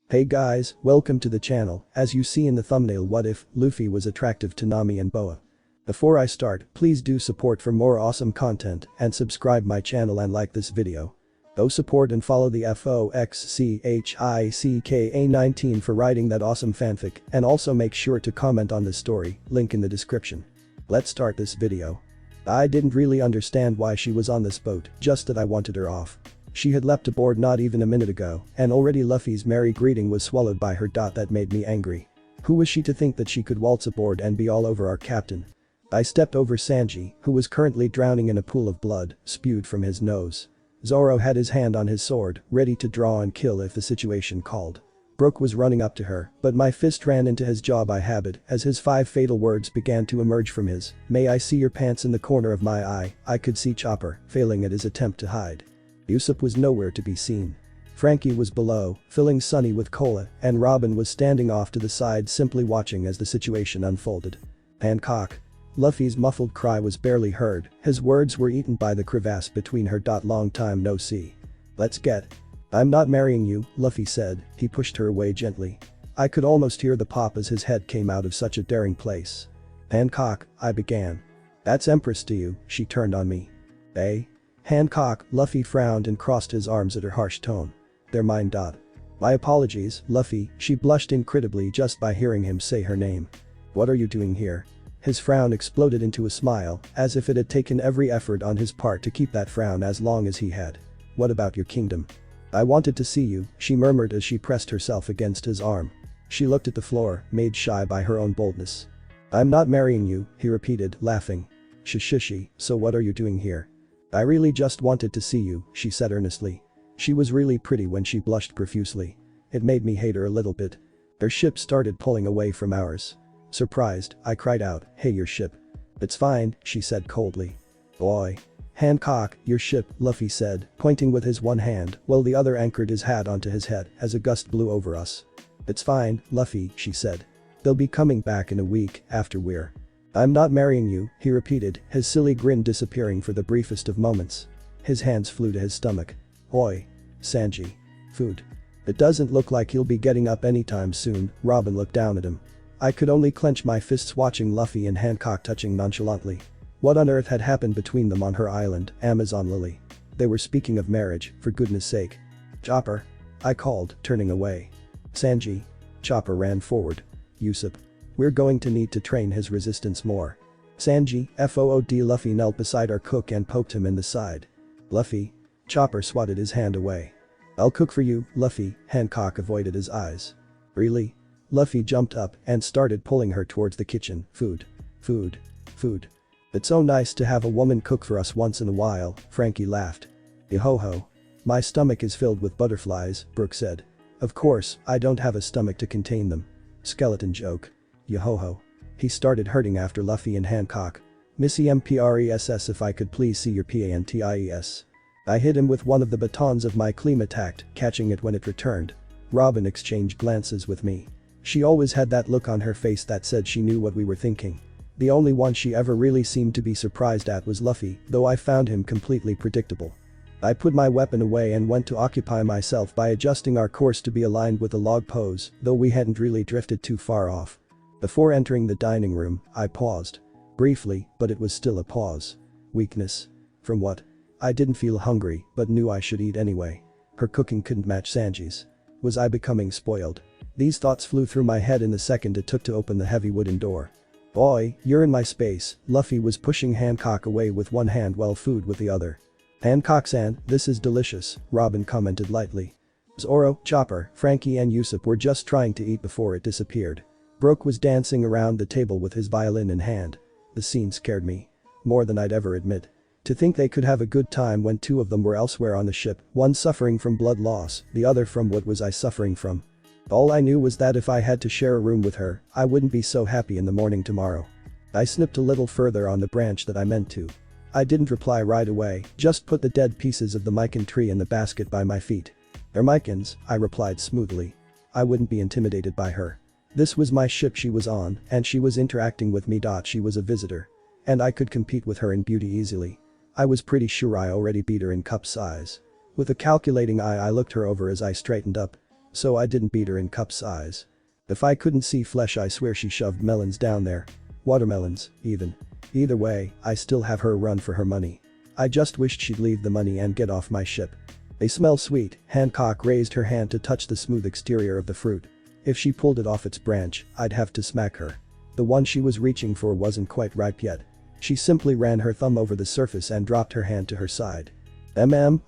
Hey guys, welcome to the channel. As you see in the thumbnail, what if Luffy was attractive to Nami and Boa? Before I start, please do support for more awesome content and subscribe my channel and like this video. Go support and follow the FOXCHICKA19 for writing that awesome fanfic, and also make sure to comment on this story, link in the description. Let's start this video. I didn't really understand why she was on this boat, just that I wanted her off. She had leapt aboard not even a minute ago, and already Luffy's merry greeting was swallowed by her. That made me angry. Who was she to think that she could waltz aboard and be all over our captain? I stepped over Sanji, who was currently drowning in a pool of blood, spewed from his nose. Zoro had his hand on his sword, ready to draw and kill if the situation called. Brook was running up to her, but my fist ran into his jaw by habit as his 5 fatal words began to emerge from his. May I see your pants in the corner of my eye? I could see Chopper, failing at his attempt to hide. Usopp was nowhere to be seen. Frankie was below, filling Sunny with cola, and Robin was standing off to the side simply watching as the situation unfolded. Hancock. Luffy's muffled cry was barely heard, his words were eaten by the crevasse between her. Long time no see. Let's get. I'm not marrying you, Luffy said, he pushed her away gently. I could almost hear the pop as his head came out of such a daring place. Hancock, I began. That's Empress to you, she turned on me. Eh? Hancock, Luffy frowned and crossed his arms at her harsh tone. They're mine. My apologies, Luffy, she blushed incredibly just by hearing him say her name. What are you doing here? His frown exploded into a smile, as if it had taken every effort on his part to keep that frown as long as he had. What about your kingdom? I wanted to see you, she murmured as she pressed herself against his arm. She looked at the floor, made shy by her own boldness. I'm not marrying you, he repeated, laughing. Shishishi, so what are you doing here? I really just wanted to see you, she said earnestly. She was really pretty when she blushed profusely. It made me hate her a little bit. Their ship started pulling away from ours. Surprised, I cried out, hey, your ship. It's fine, she said coldly. Boy. Hancock, your ship, Luffy said, pointing with his one hand while the other anchored his hat onto his head as a gust blew over us. It's fine, Luffy, she said. They'll be coming back in a week after we're. I'm not marrying you, he repeated, his silly grin disappearing for the briefest of moments. His hands flew to his stomach. Oi. Sanji. Food. It doesn't look like he'll be getting up anytime soon, Robin looked down at him. I could only clench my fists watching Luffy and Hancock touching nonchalantly. What on earth had happened between them on her island, Amazon Lily? They were speaking of marriage, for goodness sake. Chopper. I called, turning away. Sanji. Chopper ran forward. Usopp. We're going to need to train his resistance more. Sanji, FOOD. Luffy knelt beside our cook and poked him in the side. Luffy. Chopper swatted his hand away. I'll cook for you, Luffy, Hancock avoided his eyes. Really? Luffy jumped up and started pulling her towards the kitchen. Food. Food. Food. It's so nice to have a woman cook for us once in a while, Frankie laughed. Yo-ho-ho. My stomach is filled with butterflies, Brook said. Of course, I don't have a stomach to contain them. Skeleton joke. Yo-ho-ho. He started hurting after Luffy and Hancock. Missy MPRESS, if I could please see your PANTIES. I hit him with one of the batons of my Klimattact, catching it when it returned. Robin exchanged glances with me. She always had that look on her face that said she knew what we were thinking. The only one she ever really seemed to be surprised at was Luffy, though I found him completely predictable. I put my weapon away and went to occupy myself by adjusting our course to be aligned with the log pose, though we hadn't really drifted too far off. Before entering the dining room, I paused. Briefly, but it was still a pause. Weakness. From what? I didn't feel hungry, but knew I should eat anyway. Her cooking couldn't match Sanji's. Was I becoming spoiled? These thoughts flew through my head in the second it took to open the heavy wooden door. Boy, you're in my space, Luffy was pushing Hancock away with one hand while food with the other. Hancock-san, this is delicious, Robin commented lightly. Zoro, Chopper, Frankie and Usopp were just trying to eat before it disappeared. Brook was dancing around the table with his violin in hand. The scene scared me. More than I'd ever admit. To think they could have a good time when 2 of them were elsewhere on the ship, one suffering from blood loss, the other from what was I suffering from. All I knew was that if I had to share a room with her, I wouldn't be so happy in the morning tomorrow. I snipped a little further on the branch that I meant to. I didn't reply right away, just put the dead pieces of the mikan tree in the basket by my feet. They're mikans, I replied smoothly. I wouldn't be intimidated by her. This was my ship she was on, and she was interacting with me. She was a visitor. And I could compete with her in beauty easily. I was pretty sure I already beat her in cup size. With a calculating eye I looked her over as I straightened up. so I didn't beat her in cup size. If I couldn't see flesh, I swear she shoved melons down there. Watermelons, even. Either way, I still have her run for her money. I just wished she'd leave the money and get off my ship. They smell sweet. Hancock raised her hand to touch the smooth exterior of the fruit. If she pulled it off its branch, I'd have to smack her. The one she was reaching for wasn't quite ripe yet. She simply ran her thumb over the surface and dropped her hand to her side.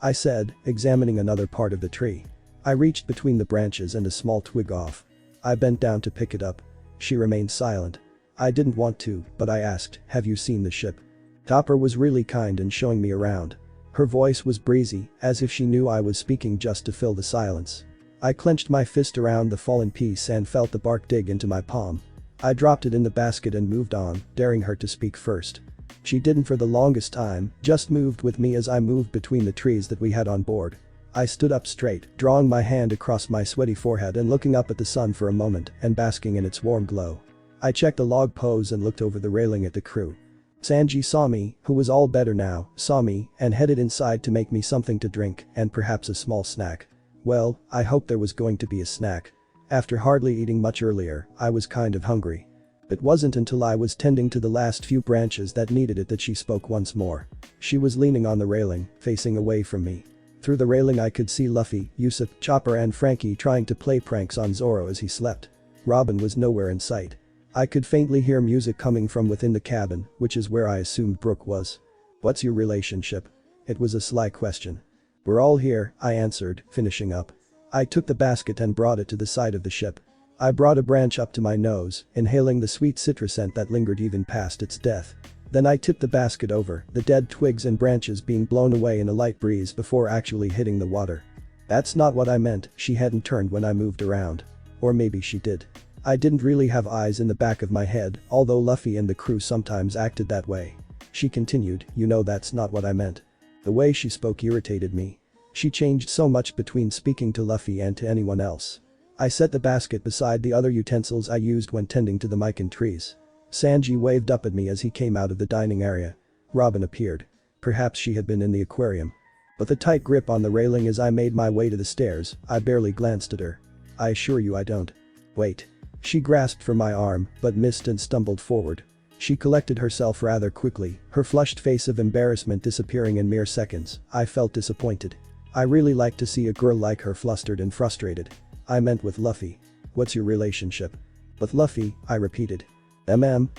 I said, examining another part of the tree. I reached between the branches and a small twig off. I bent down to pick it up. She remained silent. I didn't want to, but I asked, have you seen the ship? Topper was really kind in showing me around. Her voice was breezy, as if she knew I was speaking just to fill the silence. I clenched my fist around the fallen piece and felt the bark dig into my palm. I dropped it in the basket and moved on, daring her to speak first. She didn't for the longest time, just moved with me as I moved between the trees that we had on board. I stood up straight, drawing my hand across my sweaty forehead and looking up at the sun for a moment and basking in its warm glow. I checked the log pose and looked over the railing at the crew. Sanji saw me, who was all better now, saw me, and headed inside to make me something to drink and perhaps a small snack. Well, I hoped there was going to be a snack. After hardly eating much earlier, I was kind of hungry. It wasn't until I was tending to the last few branches that needed it that she spoke once more. She was leaning on the railing, facing away from me. Through the railing I could see Luffy, Usopp, Chopper and Frankie trying to play pranks on Zoro as he slept. Robin was nowhere in sight. I could faintly hear music coming from within the cabin, which is where I assumed Brook was. What's your relationship? It was a sly question. We're all here, I answered, finishing up. I took the basket and brought it to the side of the ship. I brought a branch up to my nose, inhaling the sweet citrus scent that lingered even past its death. Then I tipped the basket over, the dead twigs and branches being blown away in a light breeze before actually hitting the water. That's not what I meant, she hadn't turned when I moved around. Or maybe she did. I didn't really have eyes in the back of my head, although Luffy and the crew sometimes acted that way. She continued, you know that's not what I meant. The way she spoke irritated me. She changed so much between speaking to Luffy and to anyone else. I set the basket beside the other utensils I used when tending to the mikan trees. Sanji waved up at me as he came out of the dining area. Robin appeared. Perhaps she had been in the aquarium. With a tight grip on the railing as I made my way to the stairs, I barely glanced at her. I assure you I don't. Wait. She grasped for my arm, but missed and stumbled forward. She collected herself rather quickly, her flushed face of embarrassment disappearing in mere seconds. I felt disappointed. I really like to see a girl like her flustered and frustrated. I meant with Luffy. What's your relationship? With Luffy, I repeated.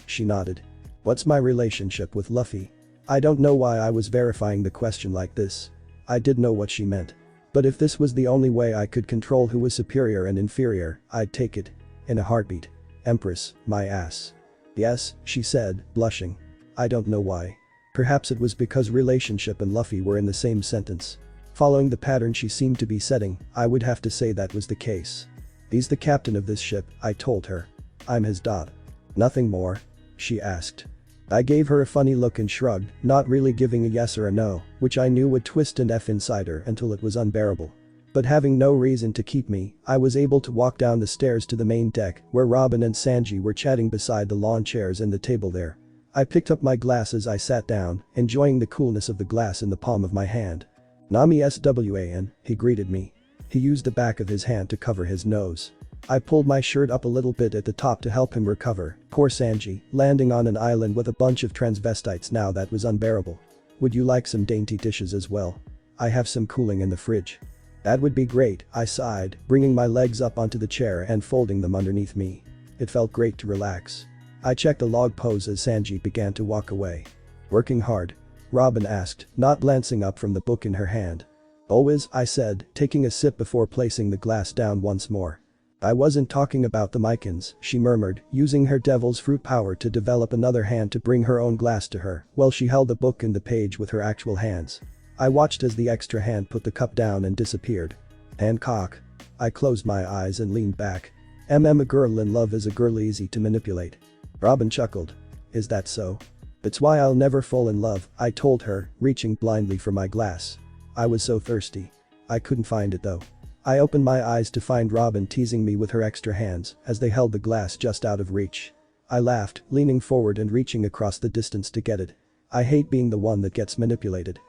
She nodded. What's my relationship with Luffy? I don't know why I was verifying the question like this. I did know what she meant. But if this was the only way I could control who was superior and inferior, I'd take it. In a heartbeat. Empress, my ass. Yes, she said, blushing. I don't know why. Perhaps it was because relationship and Luffy were in the same sentence. Following the pattern she seemed to be setting, I would have to say that was the case. He's the captain of this ship, I told her. I'm his dot. Nothing more? She asked. I gave her a funny look and shrugged, not really giving a yes or a no, which I knew would twist and F inside her until it was unbearable. But having no reason to keep me, I was able to walk down the stairs to the main deck where Robin and Sanji were chatting beside the lawn chairs and the table there. I picked up my glass as I sat down, enjoying the coolness of the glass in the palm of my hand. Nami SWAN, he greeted me. He used the back of his hand to cover his nose. I pulled my shirt up a little bit at the top to help him recover. Poor Sanji, landing on an island with a bunch of transvestites now that was unbearable. Would you like some dainty dishes as well? I have some cooling in the fridge. That would be great, I sighed, bringing my legs up onto the chair and folding them underneath me. It felt great to relax. I checked the log pose as Sanji began to walk away. Working hard? Robin asked, not glancing up from the book in her hand. Always, I said, taking a sip before placing the glass down once more. I wasn't talking about the Mycans, she murmured, using her devil's fruit power to develop another hand to bring her own glass to her while she held the book and the page with her actual hands. I watched as the extra hand put the cup down and disappeared. Hancock. I closed my eyes and leaned back. A girl in love is a girl easy to manipulate. Robin chuckled. Is that so? It's why I'll never fall in love, I told her, reaching blindly for my glass. I was so thirsty. I couldn't find it though. I opened my eyes to find Robin teasing me with her extra hands as they held the glass just out of reach. I laughed, leaning forward and reaching across the distance to get it. I hate being the one that gets manipulated.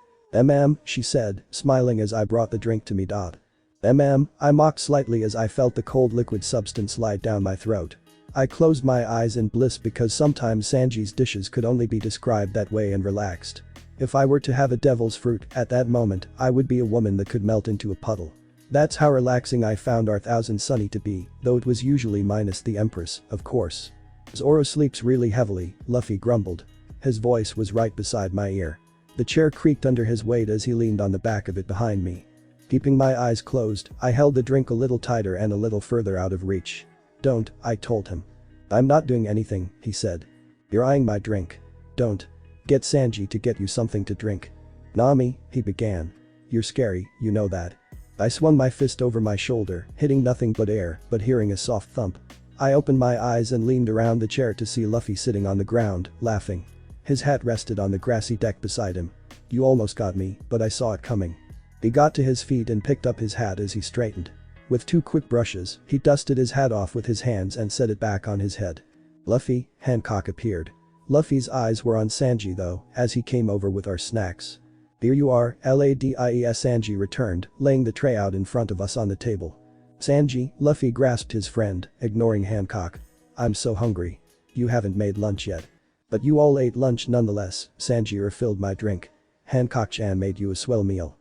She said, smiling as I brought the drink to me. I mocked slightly as I felt the cold liquid substance slide down my throat. I closed my eyes in bliss because sometimes Sanji's dishes could only be described that way and relaxed. If I were to have a devil's fruit at that moment, I would be a woman that could melt into a puddle. That's how relaxing I found our Thousand Sunny to be, though it was usually minus the Empress, of course. Zoro sleeps really heavily, Luffy grumbled. His voice was right beside my ear. The chair creaked under his weight as he leaned on the back of it behind me. Keeping my eyes closed, I held the drink a little tighter and a little further out of reach. Don't, I told him. I'm not doing anything, he said. You're eyeing my drink. Don't. Get Sanji to get you something to drink. Nami, he began. You're scary, you know that. I swung my fist over my shoulder, hitting nothing but air, but hearing a soft thump. I opened my eyes and leaned around the chair to see Luffy sitting on the ground, laughing. His hat rested on the grassy deck beside him. You almost got me, but I saw it coming. He got to his feet and picked up his hat as he straightened. With 2 quick brushes, he dusted his hat off with his hands and set it back on his head. Luffy, Hancock appeared. Luffy's eyes were on Sanji though, as he came over with our snacks. Here you are, Ladies, Sanji returned, laying the tray out in front of us on the table. Sanji, Luffy grasped his friend, ignoring Hancock. I'm so hungry. You haven't made lunch yet. But you all ate lunch nonetheless, Sanji refilled my drink. Hancock-chan made you a swell meal.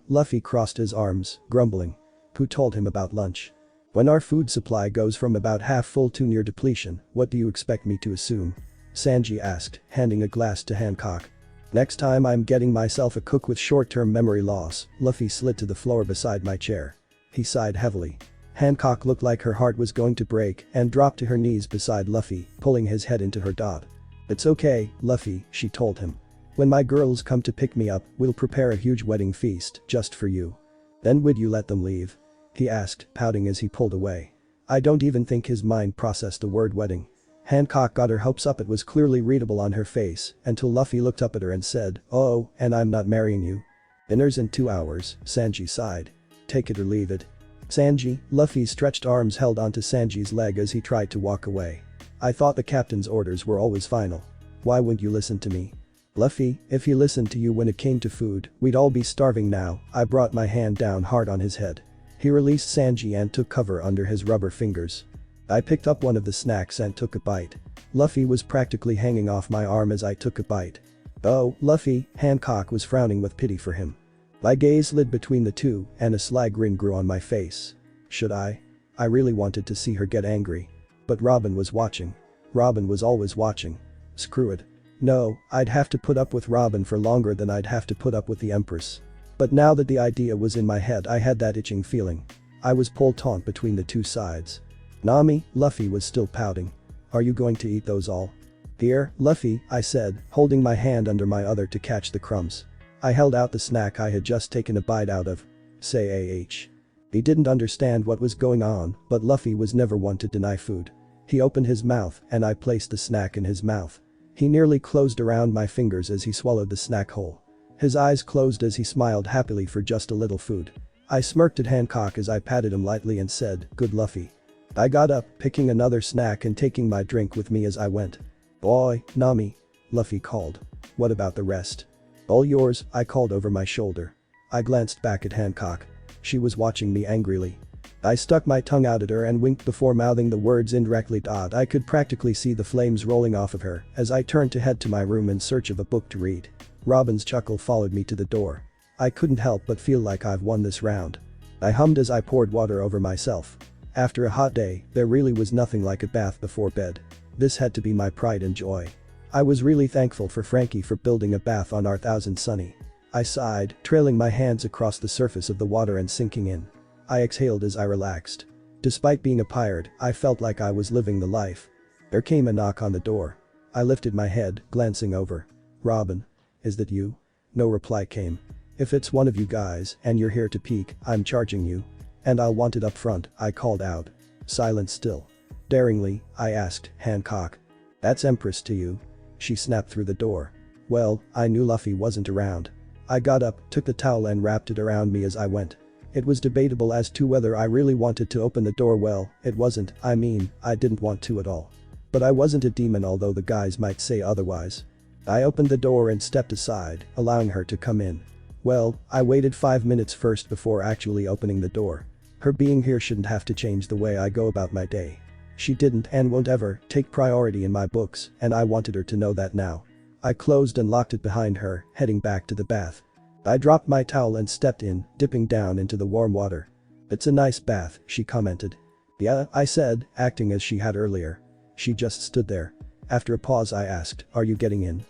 Luffy crossed his arms, grumbling. Who told him about lunch? When our food supply goes from about half full to near depletion, what do you expect me to assume? Sanji asked, handing a glass to Hancock. Next time I'm getting myself a cook with short-term memory loss, Luffy slid to the floor beside my chair. He sighed heavily. Hancock looked like her heart was going to break and dropped to her knees beside Luffy, pulling his head into her dot. It's okay, Luffy, she told him. When my girls come to pick me up, we'll prepare a huge wedding feast, just for you. Then would you let them leave? He asked, pouting as he pulled away. I don't even think his mind processed the word wedding. Hancock got her hopes up, it was clearly readable on her face, until Luffy looked up at her and said, oh, and I'm not marrying you. Dinner's in 2 hours, Sanji sighed. Take it or leave it. Sanji, Luffy's stretched arms held onto Sanji's leg as he tried to walk away. I thought the captain's orders were always final. Why wouldn't you listen to me? Luffy, if he listened to you when it came to food, we'd all be starving now. I brought my hand down hard on his head. He released Sanji and took cover under his rubber fingers. I picked up one of the snacks and took a bite. Luffy was practically hanging off my arm as I took a bite. Oh, Luffy, Hancock was frowning with pity for him. My gaze slid between the two and a sly grin grew on my face. Should I? I really wanted to see her get angry. But Robin was watching. Robin was always watching. Screw it. No, I'd have to put up with Robin for longer than I'd have to put up with the Empress. But now that the idea was in my head, I had that itching feeling. I was pulled taut between the two sides. Nami, Luffy was still pouting. Are you going to eat those all? Here, Luffy, I said, holding my hand under my other to catch the crumbs. I held out the snack I had just taken a bite out of. Say ah. He didn't understand what was going on, but Luffy was never one to deny food. He opened his mouth and I placed the snack in his mouth. He nearly closed around my fingers as he swallowed the snack whole. His eyes closed as he smiled happily for just a little food. I smirked at Hancock as I patted him lightly and said, good Luffy. I got up, picking another snack and taking my drink with me as I went. Boy, Nami. Luffy called. What about the rest? All yours, I called over my shoulder. I glanced back at Hancock. She was watching me angrily. I stuck my tongue out at her and winked before mouthing the words indirectly. I could practically see the flames rolling off of her as I turned to head to my room in search of a book to read. Robin's chuckle followed me to the door. I couldn't help but feel like I've won this round. I hummed as I poured water over myself. After a hot day, there really was nothing like a bath before bed. This had to be my pride and joy. I was really thankful for Frankie for building a bath on our Thousand Sunny. I sighed, trailing my hands across the surface of the water and sinking in. I exhaled as I relaxed. Despite being a pirate, I felt like I was living the life. There came a knock on the door. I lifted my head, glancing over. Robin. Is that you? No reply came. If it's one of you guys and you're here to peek, I'm charging you. And I'll want it up front, I called out. Silence still. Daringly, I asked, Hancock. That's Empress to you. She snapped through the door. Well, I knew Luffy wasn't around. I got up, took the towel and wrapped it around me as I went. It was debatable as to whether I really wanted to open the door. Well, it wasn't, I didn't want to at all. But I wasn't a demon, although the guys might say otherwise. I opened the door and stepped aside, allowing her to come in. Well, I waited 5 minutes first before actually opening the door. Her being here shouldn't have to change the way I go about my day. She didn't and won't ever take priority in my books, and I wanted her to know that now. I closed and locked it behind her, heading back to the bath. I dropped my towel and stepped in, dipping down into the warm water. "It's a nice bath," she commented. "Yeah," I said, acting as she had earlier. She just stood there. After a pause I asked, "Are you getting in?"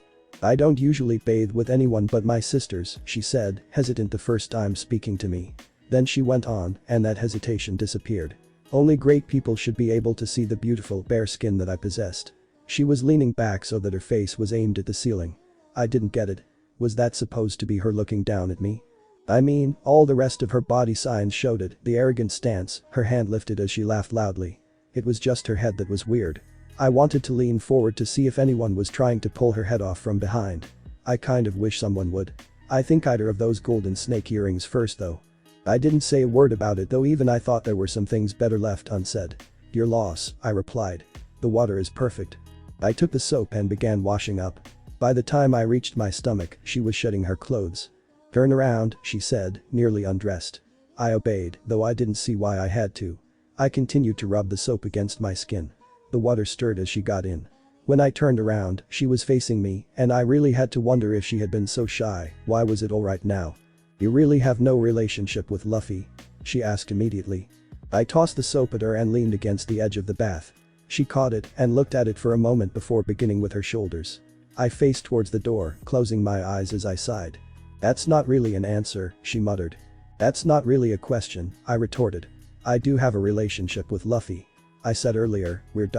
"I don't usually bathe with anyone but my sisters," she said, hesitant the first time speaking to me. Then she went on, and that hesitation disappeared. "Only great people should be able to see the beautiful bare skin that I possessed." She was leaning back so that her face was aimed at the ceiling. I didn't get it. Was that supposed to be her looking down at me? I mean, all the rest of her body signs showed it, the arrogant stance, her hand lifted as she laughed loudly. It was just her head that was weird. I wanted to lean forward to see if anyone was trying to pull her head off from behind. I kind of wish someone would. I think I'd her of those golden snake earrings first though. I didn't say a word about it though, even I thought there were some things better left unsaid. "Your loss," I replied. "The water is perfect." I took the soap and began washing up. By the time I reached my stomach, she was shedding her clothes. "Turn around," she said, nearly undressed. I obeyed, though I didn't see why I had to. I continued to rub the soap against my skin. The water stirred as she got in. When I turned around, she was facing me, and I really had to wonder if she had been so shy, why was it alright now? "You really have no relationship with Luffy?" she asked immediately. I tossed the soap at her and leaned against the edge of the bath. She caught it and looked at it for a moment before beginning with her shoulders. I faced towards the door, closing my eyes as I sighed. "That's not really an answer," she muttered. "That's not really a question," I retorted. "I do have a relationship with Luffy. I said earlier, we're .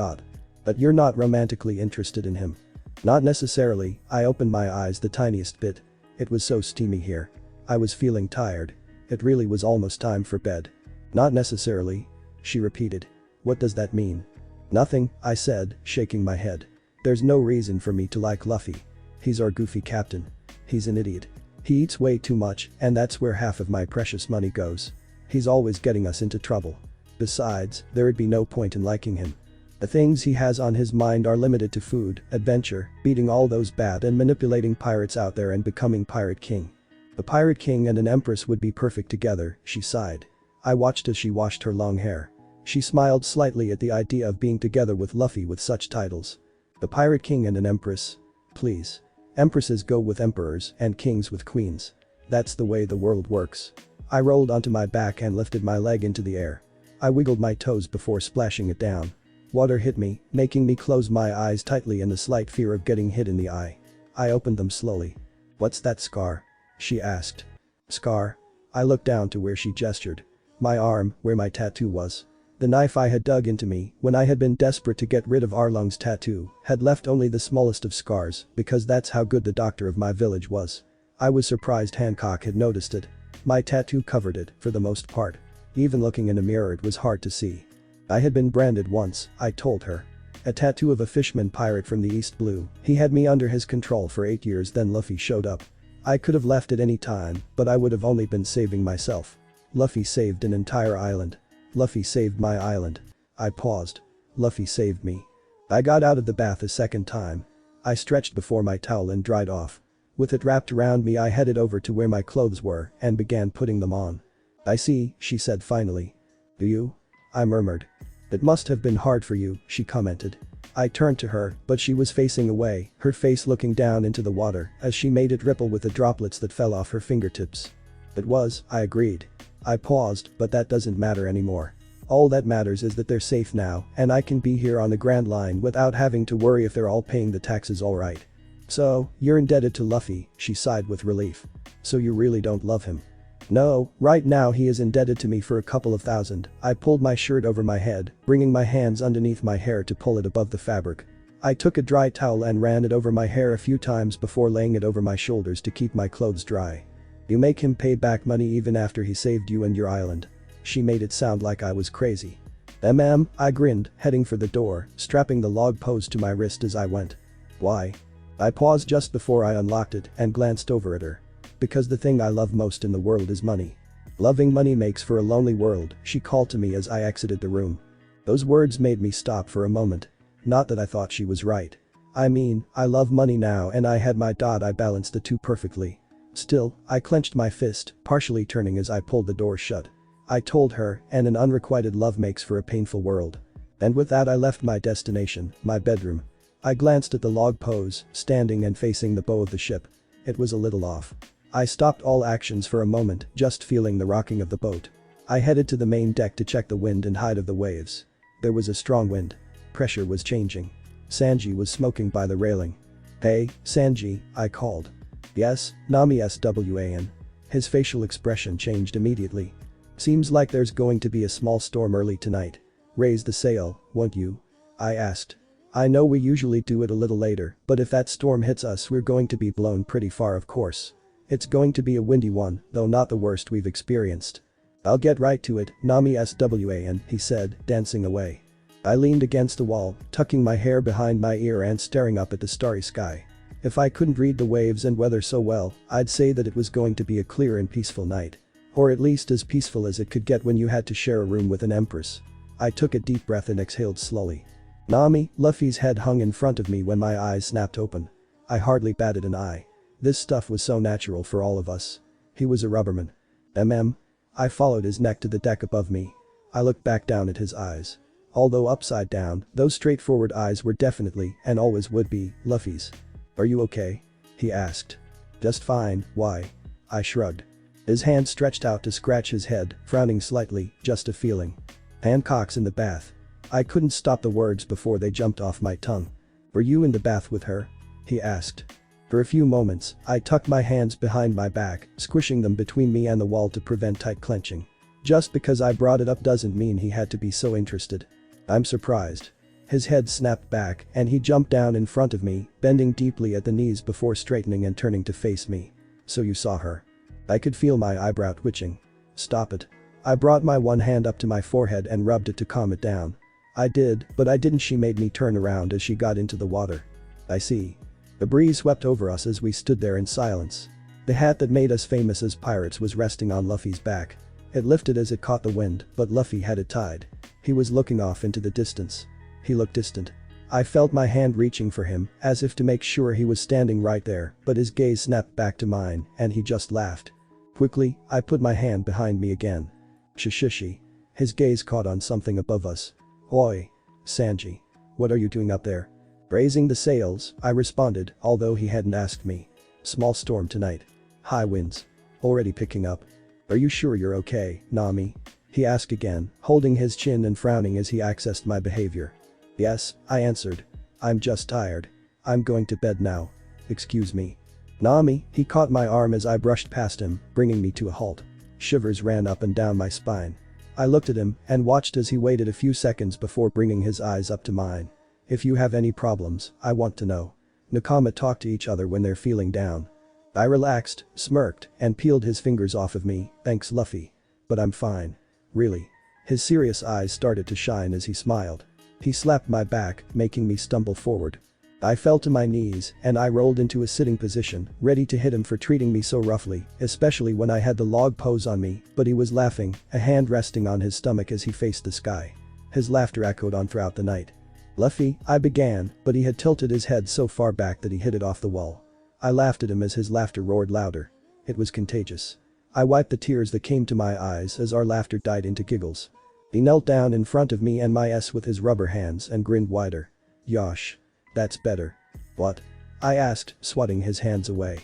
But you're not romantically interested in him." "Not necessarily." I opened my eyes the tiniest bit. It was so steamy here. I was feeling tired. It really was almost time for bed. "Not necessarily," she repeated. "What does that mean?" "Nothing," I said, shaking my head. "There's no reason for me to like Luffy. He's our goofy captain. He's an idiot. He eats way too much, and that's where half of my precious money goes. He's always getting us into trouble. Besides, there'd be no point in liking him. The things he has on his mind are limited to food, adventure, beating all those bad and manipulating pirates out there and becoming Pirate King. A Pirate King and an Empress would be perfect together," she sighed. I watched as she washed her long hair. She smiled slightly at the idea of being together with Luffy with such titles. "The Pirate King and an Empress? Please. Empresses go with emperors and kings with queens. That's the way the world works." I rolled onto my back and lifted my leg into the air. I wiggled my toes before splashing it down. Water hit me, making me close my eyes tightly in the slight fear of getting hit in the eye. I opened them slowly. "What's that scar?" she asked. "Scar?" I looked down to where she gestured. My arm, where my tattoo was. The knife I had dug into me when I had been desperate to get rid of Arlong's tattoo had left only the smallest of scars because that's how good the doctor of my village was. I was surprised Hancock had noticed it. My tattoo covered it, for the most part. Even looking in a mirror it was hard to see. "I had been branded once," I told her. "A tattoo of a fisherman pirate from the East Blue. He had me under his control for 8 years, then Luffy showed up. I could have left at any time, but I would have only been saving myself. Luffy saved an entire island. Luffy saved my island." I paused. "Luffy saved me." I got out of the bath a second time. I stretched before my towel and dried off. With it wrapped around me I headed over to where my clothes were and began putting them on. "I see," she said finally. "Do you?" I murmured. "It must have been hard for you," she commented. I turned to her, but she was facing away, her face looking down into the water as she made it ripple with the droplets that fell off her fingertips. "It was," I agreed. I paused, "but that doesn't matter anymore. All that matters is that they're safe now and I can be here on the Grand Line without having to worry if they're all paying the taxes alright." "So, you're indebted to Luffy," she sighed with relief. "So you really don't love him?" "No, right now he is indebted to me for a couple of thousand." I pulled my shirt over my head, bringing my hands underneath my hair to pull it above the fabric. I took a dry towel and ran it over my hair a few times before laying it over my shoulders to keep my clothes dry. "You make him pay back money even after he saved you and your island." She made it sound like I was crazy. I grinned, heading for the door, strapping the log post to my wrist as I went. "Why?" I paused just before I unlocked it and glanced over at her. "Because the thing I love most in the world is money. Loving money makes for a lonely world," she called to me as I exited the room. Those words made me stop for a moment. Not that I thought she was right. I mean, I love money now and I had my . I balanced the two perfectly. Still, I clenched my fist, partially turning as I pulled the door shut. I told her, and an unrequited love makes for a painful world. And with that I left my destination, my bedroom. I glanced at the log pose, standing and facing the bow of the ship. It was a little off. I stopped all actions for a moment, just feeling the rocking of the boat. I headed to the main deck to check the wind and height of the waves. There was a strong wind. Pressure was changing. Sanji was smoking by the railing. "Hey, Sanji," I called. "Yes, Nami SWAN." His facial expression changed immediately. "Seems like there's going to be a small storm early tonight. Raise the sail, won't you?" I asked. "I know we usually do it a little later, but if that storm hits us we're going to be blown pretty far of course. It's going to be a windy one, though not the worst we've experienced." "I'll get right to it, Nami SWAN," he said, dancing away. I leaned against the wall, tucking my hair behind my ear and staring up at the starry sky. If I couldn't read the waves and weather so well, I'd say that it was going to be a clear and peaceful night. Or at least as peaceful as it could get when you had to share a room with an empress. I took a deep breath and exhaled slowly. "Nami," Luffy's head hung in front of me when my eyes snapped open. I hardly batted an eye. This stuff was so natural for all of us. He was a rubberman. I followed his neck to the deck above me. I looked back down at his eyes. Although upside down, those straightforward eyes were definitely, and always would be, Luffy's. "Are you okay?" he asked. "Just fine, why?" I shrugged. His hand stretched out to scratch his head, frowning slightly, "Just a feeling. Hancock's in the bath." I couldn't stop the words before they jumped off my tongue. "Were you in the bath with her?" he asked. For a few moments, I tucked my hands behind my back, squishing them between me and the wall to prevent tight clenching. Just because I brought it up doesn't mean he had to be so interested. "I'm surprised." His head snapped back and he jumped down in front of me, bending deeply at the knees before straightening and turning to face me. "So you saw her?" I could feel my eyebrow twitching. "Stop it." I brought my one hand up to my forehead and rubbed it to calm it down. "I did, but I didn't." She made me turn around as she got into the water. "I see." The breeze swept over us as we stood there in silence. The hat that made us famous as pirates was resting on Luffy's back. It lifted as it caught the wind, but Luffy had it tied. He was looking off into the distance. He looked distant. I felt my hand reaching for him, as if to make sure he was standing right there, but his gaze snapped back to mine, and he just laughed. Quickly, I put my hand behind me again. "Shishishi." His gaze caught on something above us. "Oi. Sanji. What are you doing up there?" "Raising the sails," I responded, although he hadn't asked me. "Small storm tonight. High winds. Already picking up." "Are you sure you're okay, Nami?" he asked again, holding his chin and frowning as he accessed my behavior. "Yes," I answered. "I'm just tired. I'm going to bed now." "Excuse me." "Nami," he caught my arm as I brushed past him, bringing me to a halt. Shivers ran up and down my spine. I looked at him and watched as he waited a few seconds before bringing his eyes up to mine. "If you have any problems, I want to know. Nakama talk to each other when they're feeling down." I relaxed, smirked, and peeled his fingers off of me. "Thanks, Luffy. But I'm fine. Really." His serious eyes started to shine as he smiled. He slapped my back, making me stumble forward. I fell to my knees and I rolled into a sitting position, ready to hit him for treating me so roughly, especially when I had the log pose on me, but he was laughing, a hand resting on his stomach as he faced the sky. His laughter echoed on throughout the night. "Luffy," I began, but he had tilted his head so far back that he hit it off the wall. I laughed at him as his laughter roared louder. It was contagious. I wiped the tears that came to my eyes as our laughter died into giggles. He knelt down in front of me and my ass with his rubber hands and grinned wider. "Yosh. That's better." "What?" I asked, swatting his hands away.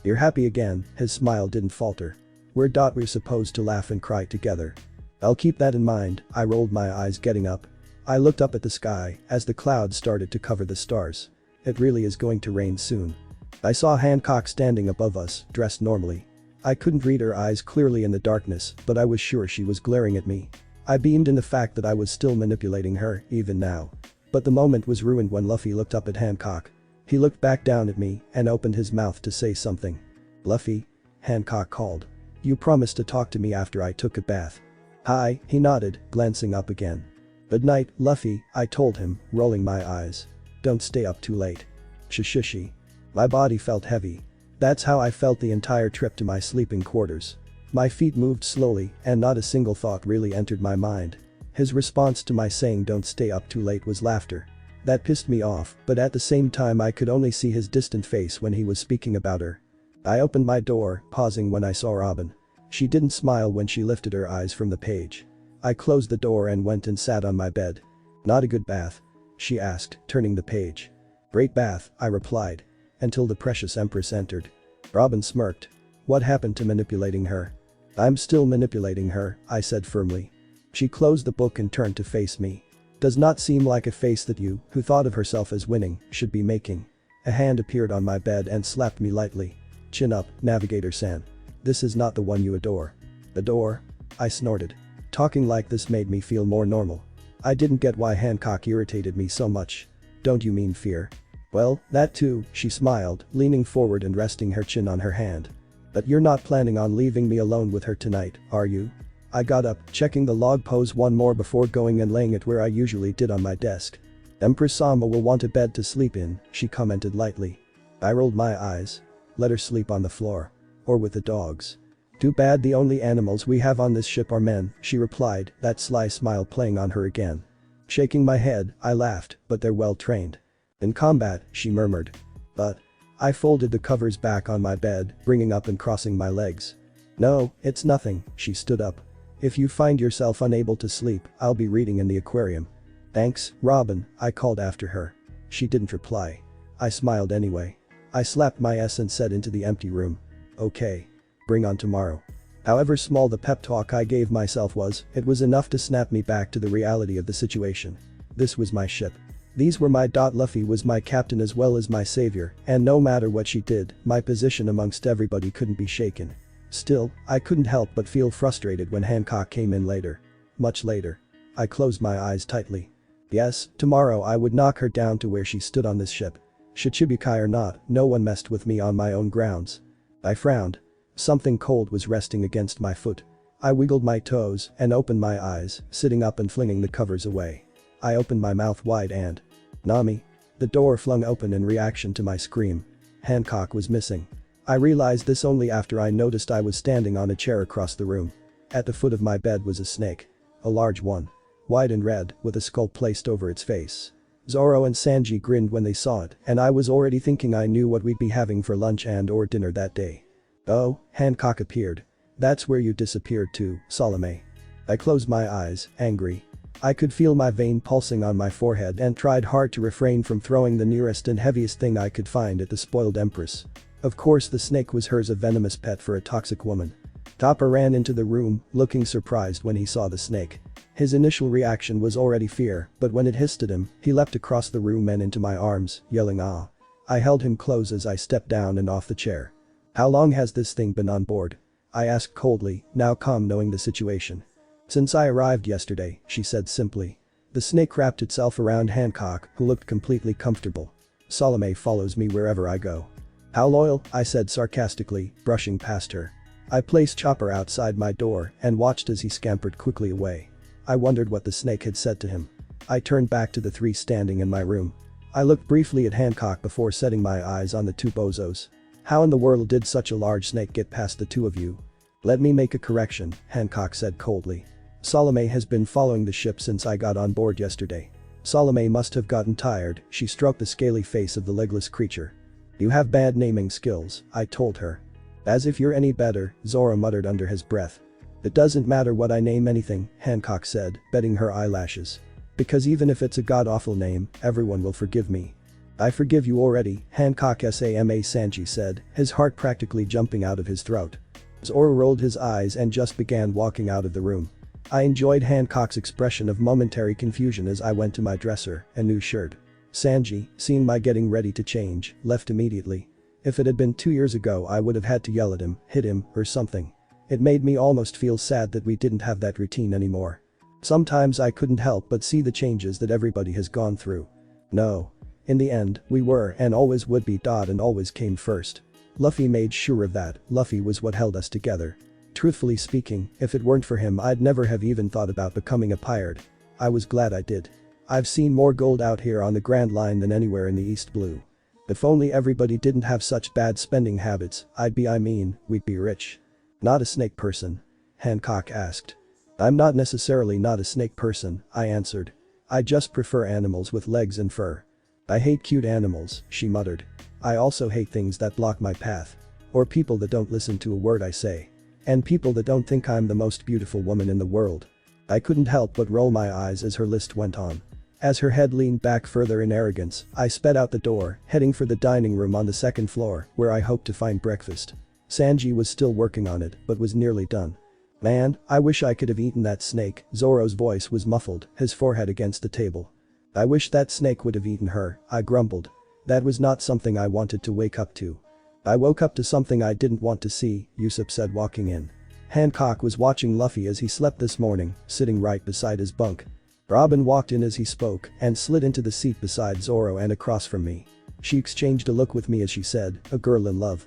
"You're happy again." His smile didn't falter. We're supposed to laugh and cry together." "I'll keep that in mind." I rolled my eyes, getting up. I looked up at the sky as the clouds started to cover the stars. It really is going to rain soon. I saw Hancock standing above us, dressed normally. I couldn't read her eyes clearly in the darkness, but I was sure she was glaring at me. I beamed in the fact that I was still manipulating her, even now. But the moment was ruined when Luffy looked up at Hancock. He looked back down at me and opened his mouth to say something. "Luffy?" Hancock called. "You promised to talk to me after I took a bath." "Hi," he nodded, glancing up again. "Good night, Luffy," I told him, rolling my eyes. "Don't stay up too late." Shishishi. My body felt heavy. That's how I felt the entire trip to my sleeping quarters. My feet moved slowly and not a single thought really entered my mind. His response to my saying "don't stay up too late" was laughter. That pissed me off, but at the same time I could only see his distant face when he was speaking about her. I opened my door, pausing when I saw Robin. She didn't smile when she lifted her eyes from the page. I closed the door and went and sat on my bed. "Not a good bath?" she asked, turning the page. "Great bath," I replied. "Until the precious Empress entered." Robin smirked. "What happened to manipulating her?" "I'm still manipulating her," I said firmly. She closed the book and turned to face me. "Does not seem like a face that you, who thought of herself as winning, should be making." A hand appeared on my bed and slapped me lightly. "Chin up, Navigator-san. This is not the one you adore." "Adore?" I snorted. Talking like this made me feel more normal. I didn't get why Hancock irritated me so much. "Don't you mean fear?" "Well, that too," she smiled, leaning forward and resting her chin on her hand. "But you're not planning on leaving me alone with her tonight, are you?" I got up, checking the log pose one more before going and laying it where I usually did on my desk. "Empress Sama will want a bed to sleep in," she commented lightly. I rolled my eyes. "Let her sleep on the floor. Or with the dogs." "Too bad the only animals we have on this ship are men," she replied, that sly smile playing on her again. Shaking my head, I laughed, "But they're well trained." "In combat," she murmured. "But..." I folded the covers back on my bed, bringing up and crossing my legs. "No, it's nothing," she stood up. "If you find yourself unable to sleep, I'll be reading in the aquarium." "Thanks, Robin," I called after her. She didn't reply. I smiled anyway. I slapped my S and said into the empty room. "Okay. Bring on tomorrow." However small the pep talk I gave myself was, it was enough to snap me back to the reality of the situation. This was my ship. These were my. Luffy was my captain as well as my savior, and no matter what she did, my position amongst everybody couldn't be shaken. Still, I couldn't help but feel frustrated when Hancock came in later. Much later. I closed my eyes tightly. Yes, tomorrow I would knock her down to where she stood on this ship. Shichibukai or not, no one messed with me on my own grounds. I frowned. Something cold was resting against my foot. I wiggled my toes and opened my eyes, sitting up and flinging the covers away. I opened my mouth wide and… "Nami." The door flung open in reaction to my scream. Hancock was missing. I realized this only after I noticed I was standing on a chair across the room. At the foot of my bed was a snake. A large one. White and red, with a skull placed over its face. Zoro and Sanji grinned when they saw it, and I was already thinking I knew what we'd be having for lunch and/or dinner that day. "Oh," Hancock appeared. "That's where you disappeared to, Salome." I closed my eyes, angry. I could feel my vein pulsing on my forehead and tried hard to refrain from throwing the nearest and heaviest thing I could find at the spoiled empress. Of course the snake was hers, a venomous pet for a toxic woman. Topper ran into the room, looking surprised when he saw the snake. His initial reaction was already fear, but when it hissed at him, he leapt across the room and into my arms, yelling "Ah." I held him close as I stepped down and off the chair. "How long has this thing been on board?" I asked coldly, now calm knowing the situation. "Since I arrived yesterday," she said simply. The snake wrapped itself around Hancock, who looked completely comfortable. "Salome follows me wherever I go." "How loyal," I said sarcastically, brushing past her. I placed Chopper outside my door and watched as he scampered quickly away. I wondered what the snake had said to him. I turned back to the three standing in my room. I looked briefly at Hancock before setting my eyes on the two bozos. How in the world did such a large snake get past the two of you? "Let me make a correction," Hancock said coldly. "Salome has been following the ship since I got on board yesterday." Salome must have gotten tired, she stroked the scaly face of the legless creature. "You have bad naming skills," I told her. "As if you're any better," Zoro muttered under his breath. "It doesn't matter what I name anything," Hancock said, betting her eyelashes. "Because even if it's a god-awful name, everyone will forgive me." "I forgive you already," Hancock Sama Sanji said, his heart practically jumping out of his throat. Zoro rolled his eyes and just began walking out of the room. I enjoyed Hancock's expression of momentary confusion as I went to my dresser, a new shirt. Sanji, seeing my getting ready to change, left immediately. If it had been 2 years ago I would have had to yell at him, hit him, or something. It made me almost feel sad that we didn't have that routine anymore. Sometimes I couldn't help but see the changes that everybody has gone through. No. In the end, we were and always would be and always came first. Luffy made sure of that. Luffy was what held us together. Truthfully speaking, if it weren't for him I'd never have even thought about becoming a pirate. I was glad I did. I've seen more gold out here on the Grand Line than anywhere in the East Blue. If only everybody didn't have such bad spending habits, we'd be rich. "Not a snake person?" Hancock asked. "I'm not necessarily not a snake person," I answered. "I just prefer animals with legs and fur." "I hate cute animals," she muttered. "I also hate things that block my path." Or people that don't listen to a word I say. And people that don't think I'm the most beautiful woman in the world. I couldn't help but roll my eyes as her list went on. As her head leaned back further in arrogance, I sped out the door, heading for the dining room on the second floor, where I hoped to find breakfast. Sanji was still working on it, but was nearly done. Man, I wish I could have eaten that snake. Zoro's voice was muffled, his forehead against the table. I wish that snake would have eaten her, I grumbled. That was not something I wanted to wake up to. I woke up to something I didn't want to see, Usopp said walking in. Hancock was watching Luffy as he slept this morning, sitting right beside his bunk. Robin walked in as he spoke and slid into the seat beside Zoro and across from me. She exchanged a look with me as she said, "A girl in love,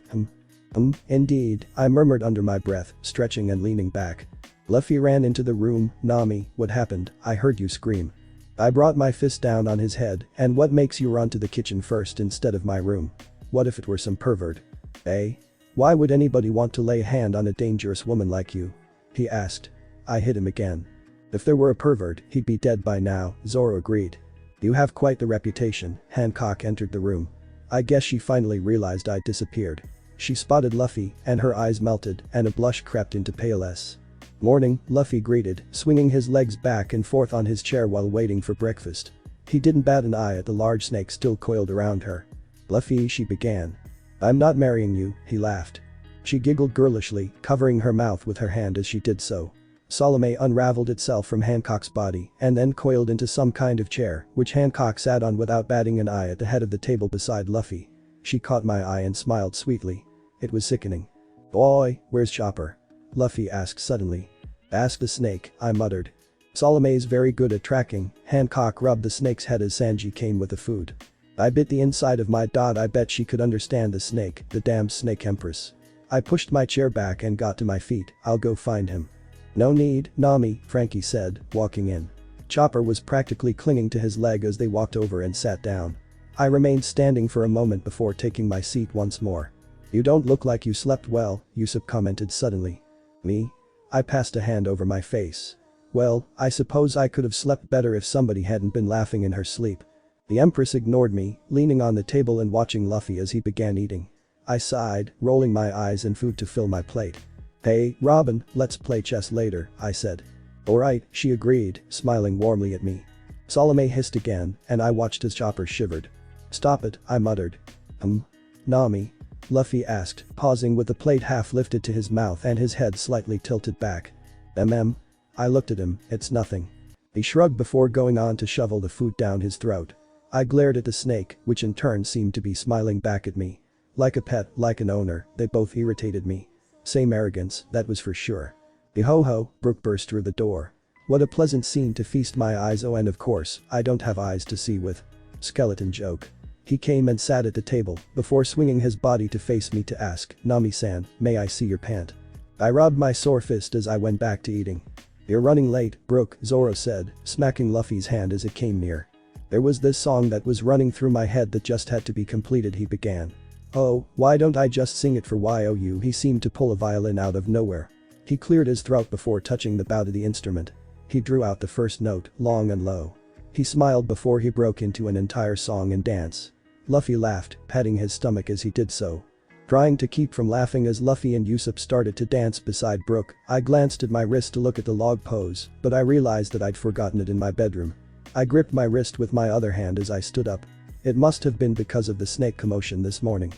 indeed," I murmured under my breath, stretching and leaning back. Luffy ran into the room. "Nami, what happened? I heard you scream." I brought my fist down on his head. "And what makes you run to the kitchen first instead of my room? What if it were some pervert? Eh? Why would anybody want to lay a hand on a dangerous woman like you?" he asked. I hit him again. "If there were a pervert, he'd be dead by now," Zoro agreed. "You have quite the reputation." Hancock entered the room. I guess she finally realized I'd disappeared. She spotted Luffy, and her eyes melted, and a blush crept into paleness. "Morning," Luffy greeted, swinging his legs back and forth on his chair while waiting for breakfast. He didn't bat an eye at the large snake still coiled around her. "Luffy," she began. "I'm not marrying you," he laughed. She giggled girlishly, covering her mouth with her hand as she did so. Salome unraveled itself from Hancock's body and then coiled into some kind of chair, which Hancock sat on without batting an eye at the head of the table beside Luffy. She caught my eye and smiled sweetly. It was sickening. "Boy, where's Chopper?" Luffy asked suddenly. "Ask the snake," I muttered. "Salome's very good at tracking." Hancock rubbed the snake's head as Sanji came with the food. I bit the inside of my dot. I bet she could understand the snake, the damn snake empress. I pushed my chair back and got to my feet. "I'll go find him." "No need, Nami," Frankie said, walking in. Chopper was practically clinging to his leg as they walked over and sat down. I remained standing for a moment before taking my seat once more. "You don't look like you slept well," Usopp commented suddenly. "Me?" I passed a hand over my face. "Well, I suppose I could have slept better if somebody hadn't been laughing in her sleep." The Empress ignored me, leaning on the table and watching Luffy as he began eating. I sighed, rolling my eyes and food to fill my plate. "Hey, Robin, let's play chess later," I said. "Alright," she agreed, smiling warmly at me. Salome hissed again, and I watched as Chopper shivered. "Stop it," I muttered. Nami?" Luffy asked, pausing with the plate half lifted to his mouth and his head slightly tilted back. I looked at him. "It's nothing." He shrugged before going on to shovel the food down his throat. I glared at the snake, which in turn seemed to be smiling back at me. Like a pet, like an owner, they both irritated me. Same arrogance, that was for sure. Ho-ho, Brook burst through the door. What a pleasant scene to feast my eyes. Oh, and of course, I don't have eyes to see with. Skeleton joke. He came and sat at the table, before swinging his body to face me to ask, "Nami-san, may I see your pant?" I rubbed my sore fist as I went back to eating. "You're running late, Brook," Zoro said, smacking Luffy's hand as it came near. "There was this song that was running through my head that just had to be completed," he began. "Oh, why don't I just sing it for you?" He seemed to pull a violin out of nowhere. He cleared his throat before touching the bow of the instrument. He drew out the first note, long and low. He smiled before he broke into an entire song and dance. Luffy laughed, patting his stomach as he did so. Trying to keep from laughing as Luffy and Usopp started to dance beside Brook, I glanced at my wrist to look at the log pose, but I realized that I'd forgotten it in my bedroom. I gripped my wrist with my other hand as I stood up. It must have been because of the snake commotion this morning.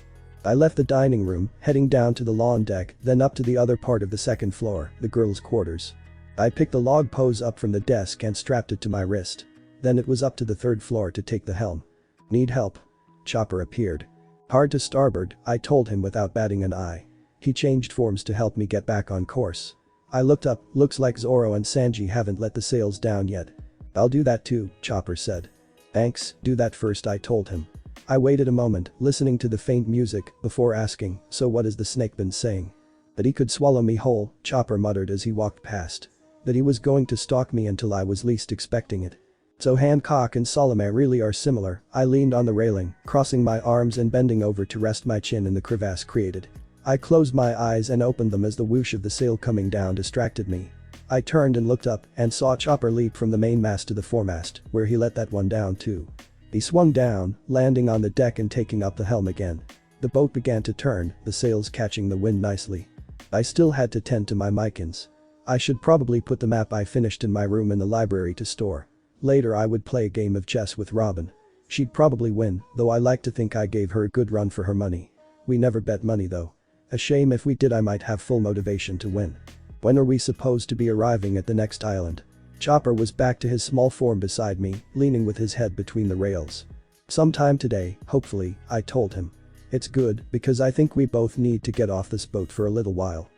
I left the dining room, heading down to the lawn deck, then up to the other part of the second floor, the girls' quarters. I picked the log pose up from the desk and strapped it to my wrist. Then it was up to the third floor to take the helm. "Need help?" Chopper appeared. "Hard to starboard," I told him without batting an eye. He changed forms to help me get back on course. I looked up. "Looks like Zoro and Sanji haven't let the sails down yet." "I'll do that too," Chopper said. "Thanks, do that first," I told him. I waited a moment, listening to the faint music, before asking, "So what has the snake been saying?" "That he could swallow me whole," Chopper muttered as he walked past. "That he was going to stalk me until I was least expecting it." "So Hancock and Salome really are similar." I leaned on the railing, crossing my arms and bending over to rest my chin in the crevasse created. I closed my eyes and opened them as the whoosh of the sail coming down distracted me. I turned and looked up and saw Chopper leap from the mainmast to the foremast, where he let that one down too. He swung down, landing on the deck and taking up the helm again. The boat began to turn, the sails catching the wind nicely. I still had to tend to my mycons. I should probably put the map I finished in my room in the library to store. Later I would play a game of chess with Robin. She'd probably win, though I like to think I gave her a good run for her money. We never bet money though. A shame if we did. I might have full motivation to win. When are we supposed to be arriving at the next island? Chopper was back to his small form beside me, leaning with his head between the rails. Sometime today, hopefully, I told him. It's good, because I think we both need to get off this boat for a little while.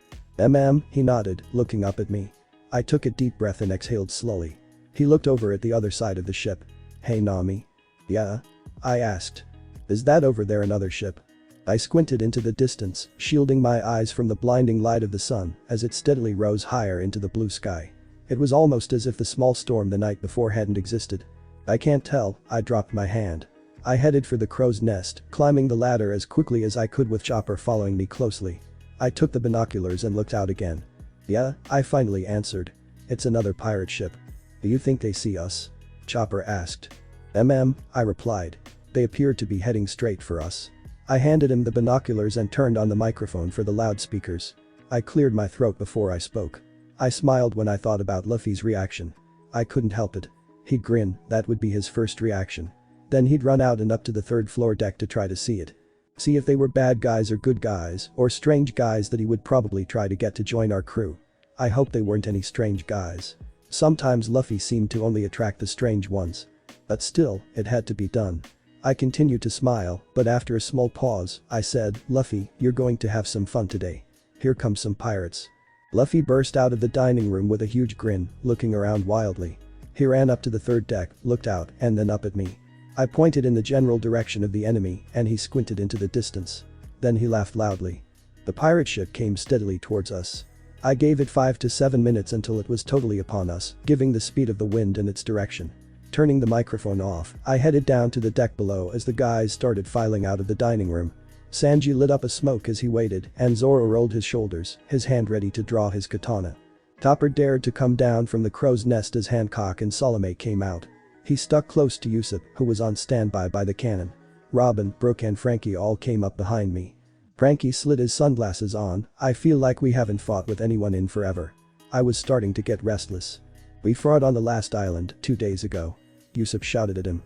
He nodded, looking up at me. I took a deep breath and exhaled slowly. He looked over at the other side of the ship. Hey Nami. Yeah? I asked. Is that over there another ship? I squinted into the distance, shielding my eyes from the blinding light of the sun as it steadily rose higher into the blue sky. It was almost as if the small storm the night before hadn't existed. I can't tell. I dropped my hand. I headed for the crow's nest, climbing the ladder as quickly as I could with Chopper following me closely. I took the binoculars and looked out again. Yeah, I finally answered. It's another pirate ship. Do you think they see us? Chopper asked. I replied. They appeared to be heading straight for us. I handed him the binoculars and turned on the microphone for the loudspeakers. I cleared my throat before I spoke. I smiled when I thought about Luffy's reaction. I couldn't help it. He'd grin, that would be his first reaction. Then he'd run out and up to the third floor deck to try to see it. See if they were bad guys or good guys, or strange guys that he would probably try to get to join our crew. I hope they weren't any strange guys. Sometimes Luffy seemed to only attract the strange ones. But still, it had to be done. I continued to smile, but after a small pause, I said, Luffy, you're going to have some fun today. Here come some pirates. Luffy burst out of the dining room with a huge grin, looking around wildly. He ran up to the third deck, looked out, and then up at me. I pointed in the general direction of the enemy, and he squinted into the distance. Then he laughed loudly. The pirate ship came steadily towards us. I gave it 5 to 7 minutes until it was totally upon us, giving the speed of the wind and its direction. Turning the microphone off, I headed down to the deck below as the guys started filing out of the dining room. Sanji lit up a smoke as he waited, and Zoro rolled his shoulders, his hand ready to draw his katana. Topper dared to come down from the crow's nest as Hancock and Stowaway came out. He stuck close to Usopp, who was on standby by the cannon. Robin, Brooke and Frankie all came up behind me. Frankie slid his sunglasses on. I feel like we haven't fought with anyone in forever. I was starting to get restless. We fought on the last island 2 days ago. Usopp shouted at him.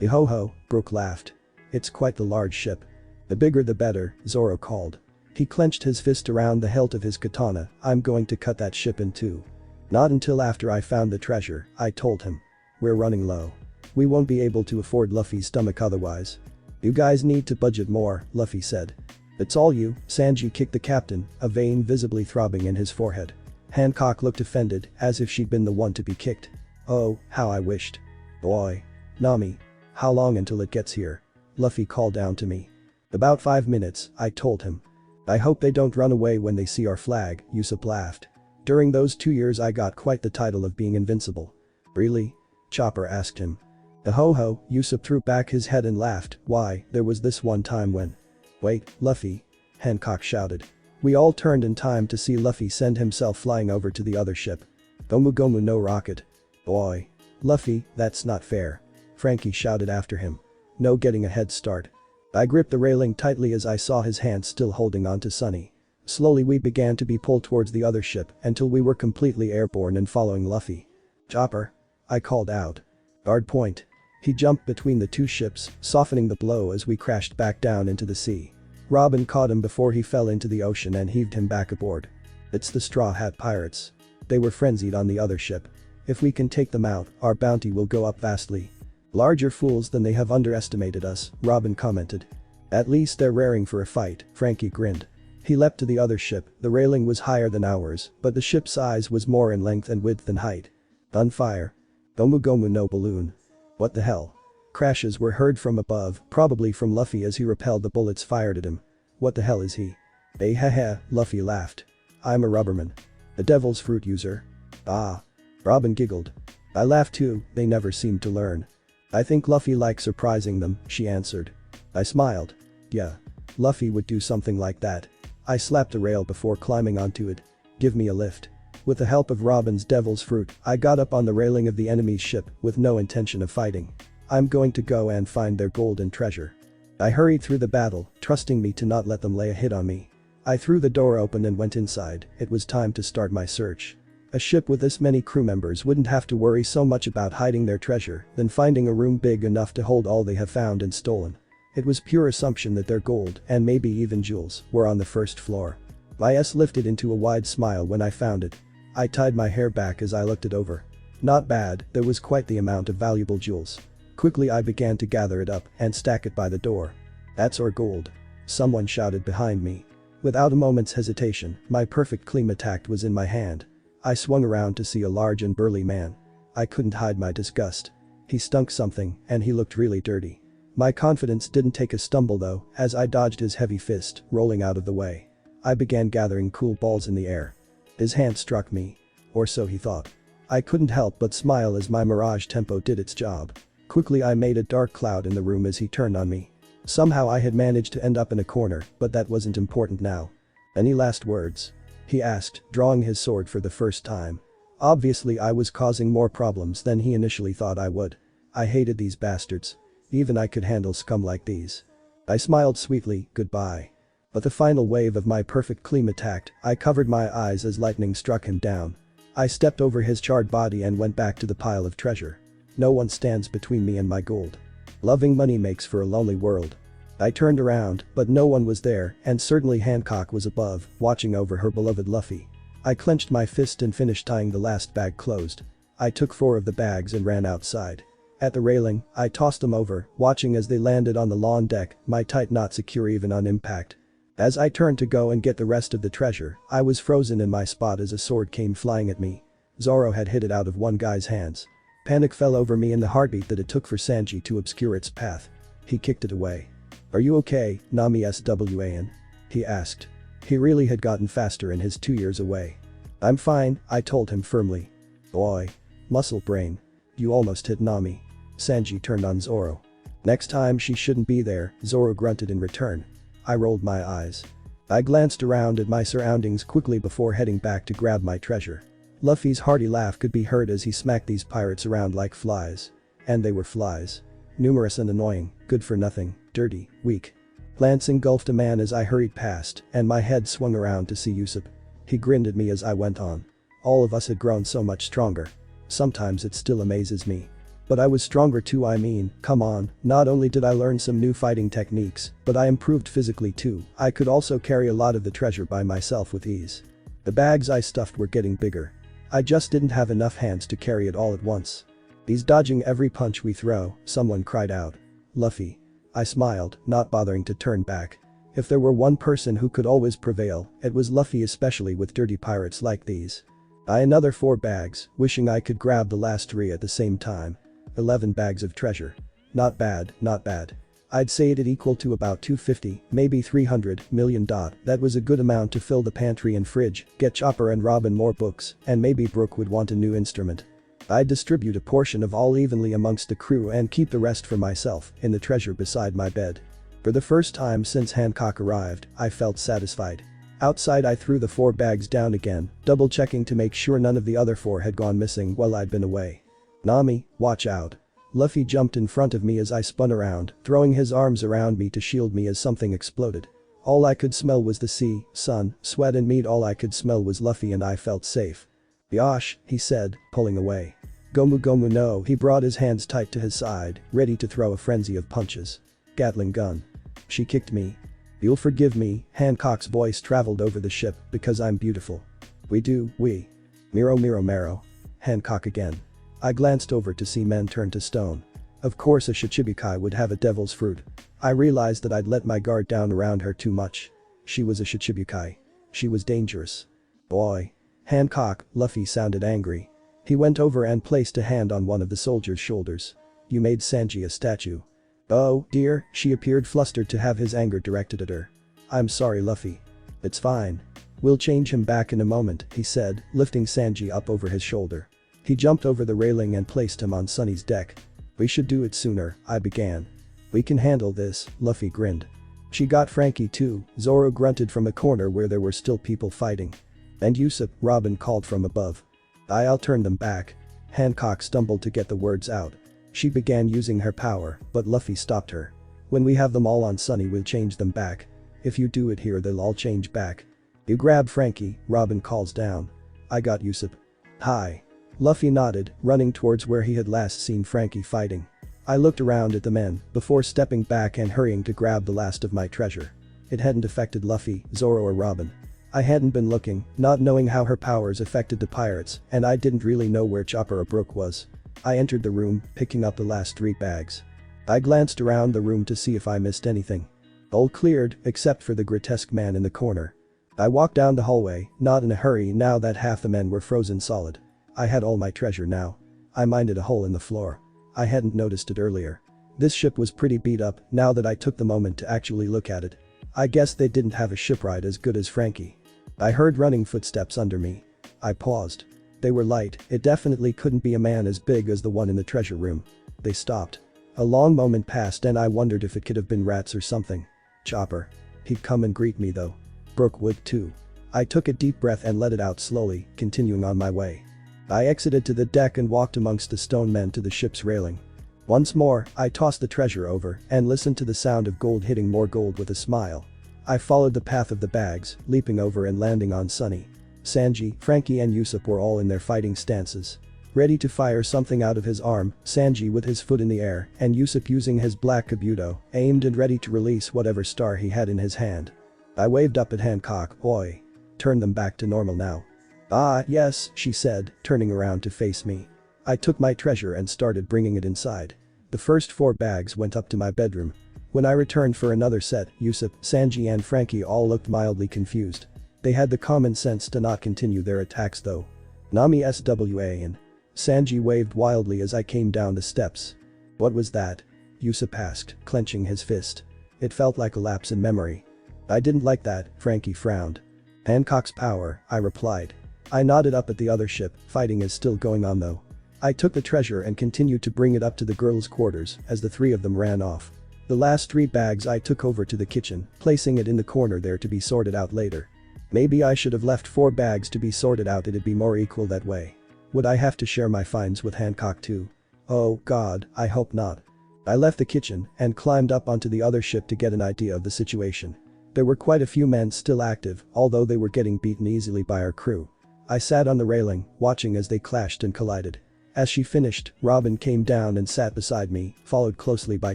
Ho, Brooke laughed. It's quite the large ship. The bigger the better, Zoro called. He clenched his fist around the hilt of his katana. I'm going to cut that ship in two. Not until after I found the treasure, I told him. We're running low. We won't be able to afford Luffy's stomach otherwise. You guys need to budget more, Luffy said. It's all you, Sanji kicked the captain, a vein visibly throbbing in his forehead. Hancock looked offended, as if she'd been the one to be kicked. Oh, how I wished. Boy. Nami. How long until it gets here? Luffy called down to me. About 5 minutes, I told him. I hope they don't run away when they see our flag, Usopp laughed. During those 2 years I got quite the title of being invincible. Really? Chopper asked him. Ho, Usopp threw back his head and laughed. Why, there was this one time when… Wait, Luffy. Hancock shouted. We all turned in time to see Luffy send himself flying over to the other ship. Gomu no rocket. Boy. Luffy, that's not fair. Frankie shouted after him. No getting a head start. I gripped the railing tightly as I saw his hand still holding onto Sunny. Slowly we began to be pulled towards the other ship until we were completely airborne and following Luffy. Chopper. I called out. Guard point. He jumped between the two ships, softening the blow as we crashed back down into the sea. Robin caught him before he fell into the ocean and heaved him back aboard. It's the Straw Hat Pirates. They were frenzied on the other ship. If we can take them out, our bounty will go up vastly. Larger fools than they have underestimated us, Robin commented. At least they're raring for a fight, Frankie grinned. He leapt to the other ship. The railing was higher than ours, but the ship's size was more in length and width than height. Gunfire. Gomu no balloon. What the hell? Crashes were heard from above, probably from Luffy as he repelled the bullets fired at him. What the hell is he? Haha, Luffy laughed. I'm a rubberman. The devil's fruit user. Ah. Robin giggled. I laughed too, they never seemed to learn. I think Luffy likes surprising them, she answered. I smiled. Yeah. Luffy would do something like that. I slapped the rail before climbing onto it. Give me a lift. With the help of Robin's devil's fruit, I got up on the railing of the enemy's ship with no intention of fighting. I'm going to go and find their gold and treasure. I hurried through the battle, trusting me to not let them lay a hit on me. I threw the door open and went inside. It was time to start my search. A ship with this many crew members wouldn't have to worry so much about hiding their treasure than finding a room big enough to hold all they have found and stolen. It was pure assumption that their gold, and maybe even jewels, were on the first floor. My ass lifted into a wide smile when I found it. I tied my hair back as I looked it over. Not bad, there was quite the amount of valuable jewels. Quickly I began to gather it up and stack it by the door. "That's our gold," someone shouted behind me. Without a moment's hesitation, my perfect clean attack was in my hand. I swung around to see a large and burly man. I couldn't hide my disgust. He stunk something, and he looked really dirty. My confidence didn't take a stumble though, as I dodged his heavy fist, rolling out of the way. I began gathering cool balls in the air. His hand struck me. Or so he thought. I couldn't help but smile as my mirage tempo did its job. Quickly I made a dark cloud in the room as he turned on me. Somehow I had managed to end up in a corner, but that wasn't important now. "Any last words?" he asked, drawing his sword for the first time. Obviously I was causing more problems than he initially thought I would. I hated these bastards. Even I could handle scum like these. I smiled sweetly, "Goodbye." But the final wave of my perfect clean attacked, I covered my eyes as lightning struck him down. I stepped over his charred body and went back to the pile of treasure. No one stands between me and my gold. Loving money makes for a lonely world. I turned around, but no one was there, and certainly Hancock was above, watching over her beloved Luffy. I clenched my fist and finished tying the last bag closed. I took 4 of the bags and ran outside. At the railing, I tossed them over, watching as they landed on the lawn deck, my tight knot secure even on impact. As I turned to go and get the rest of the treasure, I was frozen in my spot as a sword came flying at me. Zoro had hit it out of one guy's hands. Panic fell over me in the heartbeat that it took for Sanji to obscure its path. He kicked it away. "Are you okay, Nami SWAN?" he asked. He really had gotten faster in his 2 years away. "I'm fine," I told him firmly. "Boy. Muscle brain. You almost hit Nami." Sanji turned on Zoro. "Next time she shouldn't be there," Zoro grunted in return. I rolled my eyes. I glanced around at my surroundings quickly before heading back to grab my treasure. Luffy's hearty laugh could be heard as he smacked these pirates around like flies. And they were flies. Numerous and annoying, good for nothing, dirty, weak. Lance engulfed a man as I hurried past, and my head swung around to see Usopp. He grinned at me as I went on. All of us had grown so much stronger. Sometimes it still amazes me. But I was stronger too, I mean, come on, not only did I learn some new fighting techniques, but I improved physically too. I could also carry a lot of the treasure by myself with ease. The bags I stuffed were getting bigger. I just didn't have enough hands to carry it all at once. "He's dodging every punch we throw," someone cried out. "Luffy." I smiled, not bothering to turn back. If there were one person who could always prevail, it was Luffy, especially with dirty pirates like these. Another 4 bags, wishing I could grab the last 3 at the same time. 11 bags of treasure. Not bad, not bad. I'd say it'd equal to about 250, maybe 300 million. That was a good amount to fill the pantry and fridge, get Chopper and Robin more books, and maybe Brook would want a new instrument. I'd distribute a portion of all evenly amongst the crew and keep the rest for myself, in the treasure beside my bed. For the first time since Hancock arrived, I felt satisfied. Outside I threw the 4 bags down again, double checking to make sure none of the other 4 had gone missing while I'd been away. "Nami, watch out." Luffy jumped in front of me as I spun around, throwing his arms around me to shield me as something exploded. All I could smell was the sea, sun, sweat and meat. All I could smell was Luffy and I felt safe. "Yosh," he said, pulling away. "Gomu Gomu no." He brought his hands tight to his side, ready to throw a frenzy of punches. "Gatling gun." "She kicked me." "You'll forgive me," Hancock's voice traveled over the ship, "because I'm beautiful." "We do, we." "Miro Miro Mero." Hancock again. I glanced over to see men turn to stone. Of course a Shichibukai would have a devil's fruit. I realized that I'd let my guard down around her too much. She was a Shichibukai. She was dangerous. "Boy." Hancock, Luffy sounded angry. He went over and placed a hand on one of the soldier's shoulders. "You made Sanji a statue." "Oh, dear," she appeared flustered to have his anger directed at her. "I'm sorry, Luffy." "It's fine. We'll change him back in a moment," he said, lifting Sanji up over his shoulder. He jumped over the railing and placed him on Sunny's deck. "We should do it sooner," I began. "We can handle this," Luffy grinned. "She got Frankie too," Zoro grunted from a corner where there were still people fighting. "And Usopp," Robin called from above. "I'll turn them back." Hancock stumbled to get the words out. She began using her power, but Luffy stopped her. When we have them all on Sunny, we'll change them back. If you do it here, they'll all change back. You grab Frankie, Robin calls down. I got Usopp. Hi. Luffy nodded, running towards where he had last seen Frankie fighting. I looked around at the men before stepping back and hurrying to grab the last of my treasure. It hadn't affected Luffy, Zoro or Robin. I hadn't been looking, not knowing how her powers affected the pirates, and I didn't really know where Chopper or Brook was. I entered the room, picking up the last 3 bags. I glanced around the room to see if I missed anything. All cleared, except for the grotesque man in the corner. I walked down the hallway, not in a hurry now that half the men were frozen solid. I had all my treasure now. I minded a hole in the floor. I hadn't noticed it earlier. This ship was pretty beat up now that I took the moment to actually look at it. I guess they didn't have a shipwright as good as Frankie. I heard running footsteps under me. I paused. They were light, it definitely couldn't be a man as big as the one in the treasure room. They stopped. A long moment passed and I wondered if it could have been rats or something. Chopper. He'd come and greet me though. Brook would too. I took a deep breath and let it out slowly, continuing on my way. I exited to the deck and walked amongst the stone men to the ship's railing. Once more, I tossed the treasure over and listened to the sound of gold hitting more gold with a smile. I followed the path of the bags, leaping over and landing on Sunny. Sanji, Frankie and Usopp were all in their fighting stances. Ready to fire something out of his arm, Sanji with his foot in the air and Usopp using his black kabuto, aimed and ready to release whatever star he had in his hand. I waved up at Hancock, "Oi. Turn them back to normal now." "Ah, yes," she said, turning around to face me. I took my treasure and started bringing it inside. The first 4 bags went up to my bedroom. When I returned for another set, Usopp, Sanji and Frankie all looked mildly confused. They had the common sense to not continue their attacks though. Nami SWA and Sanji waved wildly as I came down the steps. "What was that?" Usopp asked, clenching his fist. It felt like a lapse in memory. "I didn't like that," Frankie frowned. "Hancock's power," I replied. I nodded up at the other ship, fighting is still going on though. I took the treasure and continued to bring it up to the girls' quarters as the 3 of them ran off. The last 3 bags I took over to the kitchen, placing it in the corner there to be sorted out later. Maybe I should have left 4 bags to be sorted out, it'd be more equal that way. Would I have to share my finds with Hancock too? Oh God, I hope not. I left the kitchen and climbed up onto the other ship to get an idea of the situation. There were quite a few men still active, although they were getting beaten easily by our crew. I sat on the railing, watching as they clashed and collided. As she finished, Robin came down and sat beside me, followed closely by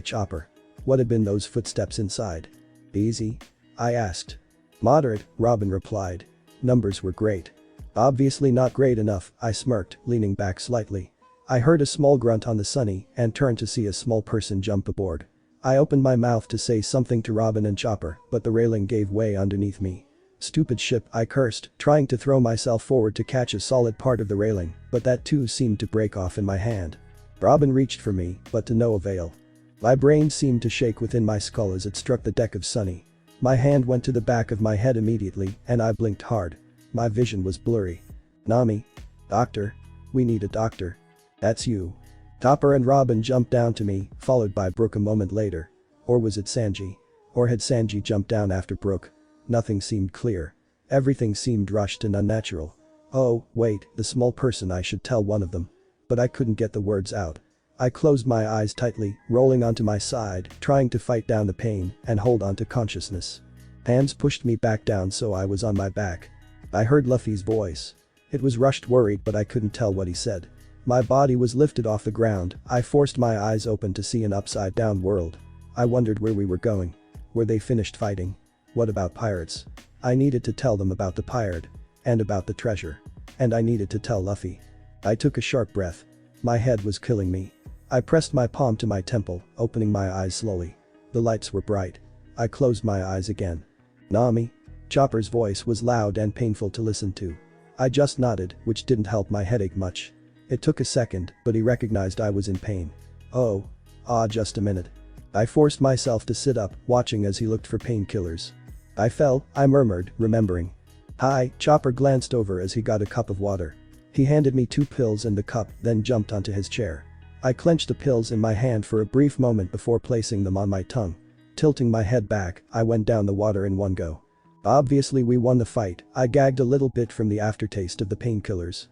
Chopper. What had been those footsteps inside? Easy? I asked. Moderate, Robin replied. Numbers were great. Obviously not great enough, I smirked, leaning back slightly. I heard a small grunt on the Sunny and turned to see a small person jump aboard. I opened my mouth to say something to Robin and Chopper, but the railing gave way underneath me. Stupid ship, I cursed, trying to throw myself forward to catch a solid part of the railing, but that too seemed to break off in my hand. Robin reached for me, but to no avail. My brain seemed to shake within my skull as it struck the deck of Sunny. My hand went to the back of my head immediately, and I blinked hard. My vision was blurry. Nami. Doctor. We need a doctor. That's you. Chopper and Robin jumped down to me, followed by Brook a moment later. Or was it Sanji? Or had Sanji jumped down after Brook? Nothing seemed clear. Everything seemed rushed and unnatural. Oh, wait, the small person, I should tell one of them. But I couldn't get the words out. I closed my eyes tightly, rolling onto my side, trying to fight down the pain and hold onto consciousness. Hands pushed me back down so I was on my back. I heard Luffy's voice. It was rushed, worried, but I couldn't tell what he said. My body was lifted off the ground. I forced my eyes open to see an upside-down world. I wondered where we were going. Were they finished fighting? What about pirates? I needed to tell them about the pirate. And about the treasure. And I needed to tell Luffy. I took a sharp breath. My head was killing me. I pressed my palm to my temple, opening my eyes slowly. The lights were bright. I closed my eyes again. Nami? Chopper's voice was loud and painful to listen to. I just nodded, which didn't help my headache much. It took a second, but he recognized I was in pain. Oh. Just a minute. I forced myself to sit up, watching as he looked for painkillers. I fell, I murmured, remembering. Hi, Chopper glanced over as he got a cup of water. He handed me 2 pills and the cup, then jumped onto his chair. I clenched the pills in my hand for a brief moment before placing them on my tongue. Tilting my head back, I went down the water in one go. Obviously we won the fight. I gagged a little bit from the aftertaste of the painkillers.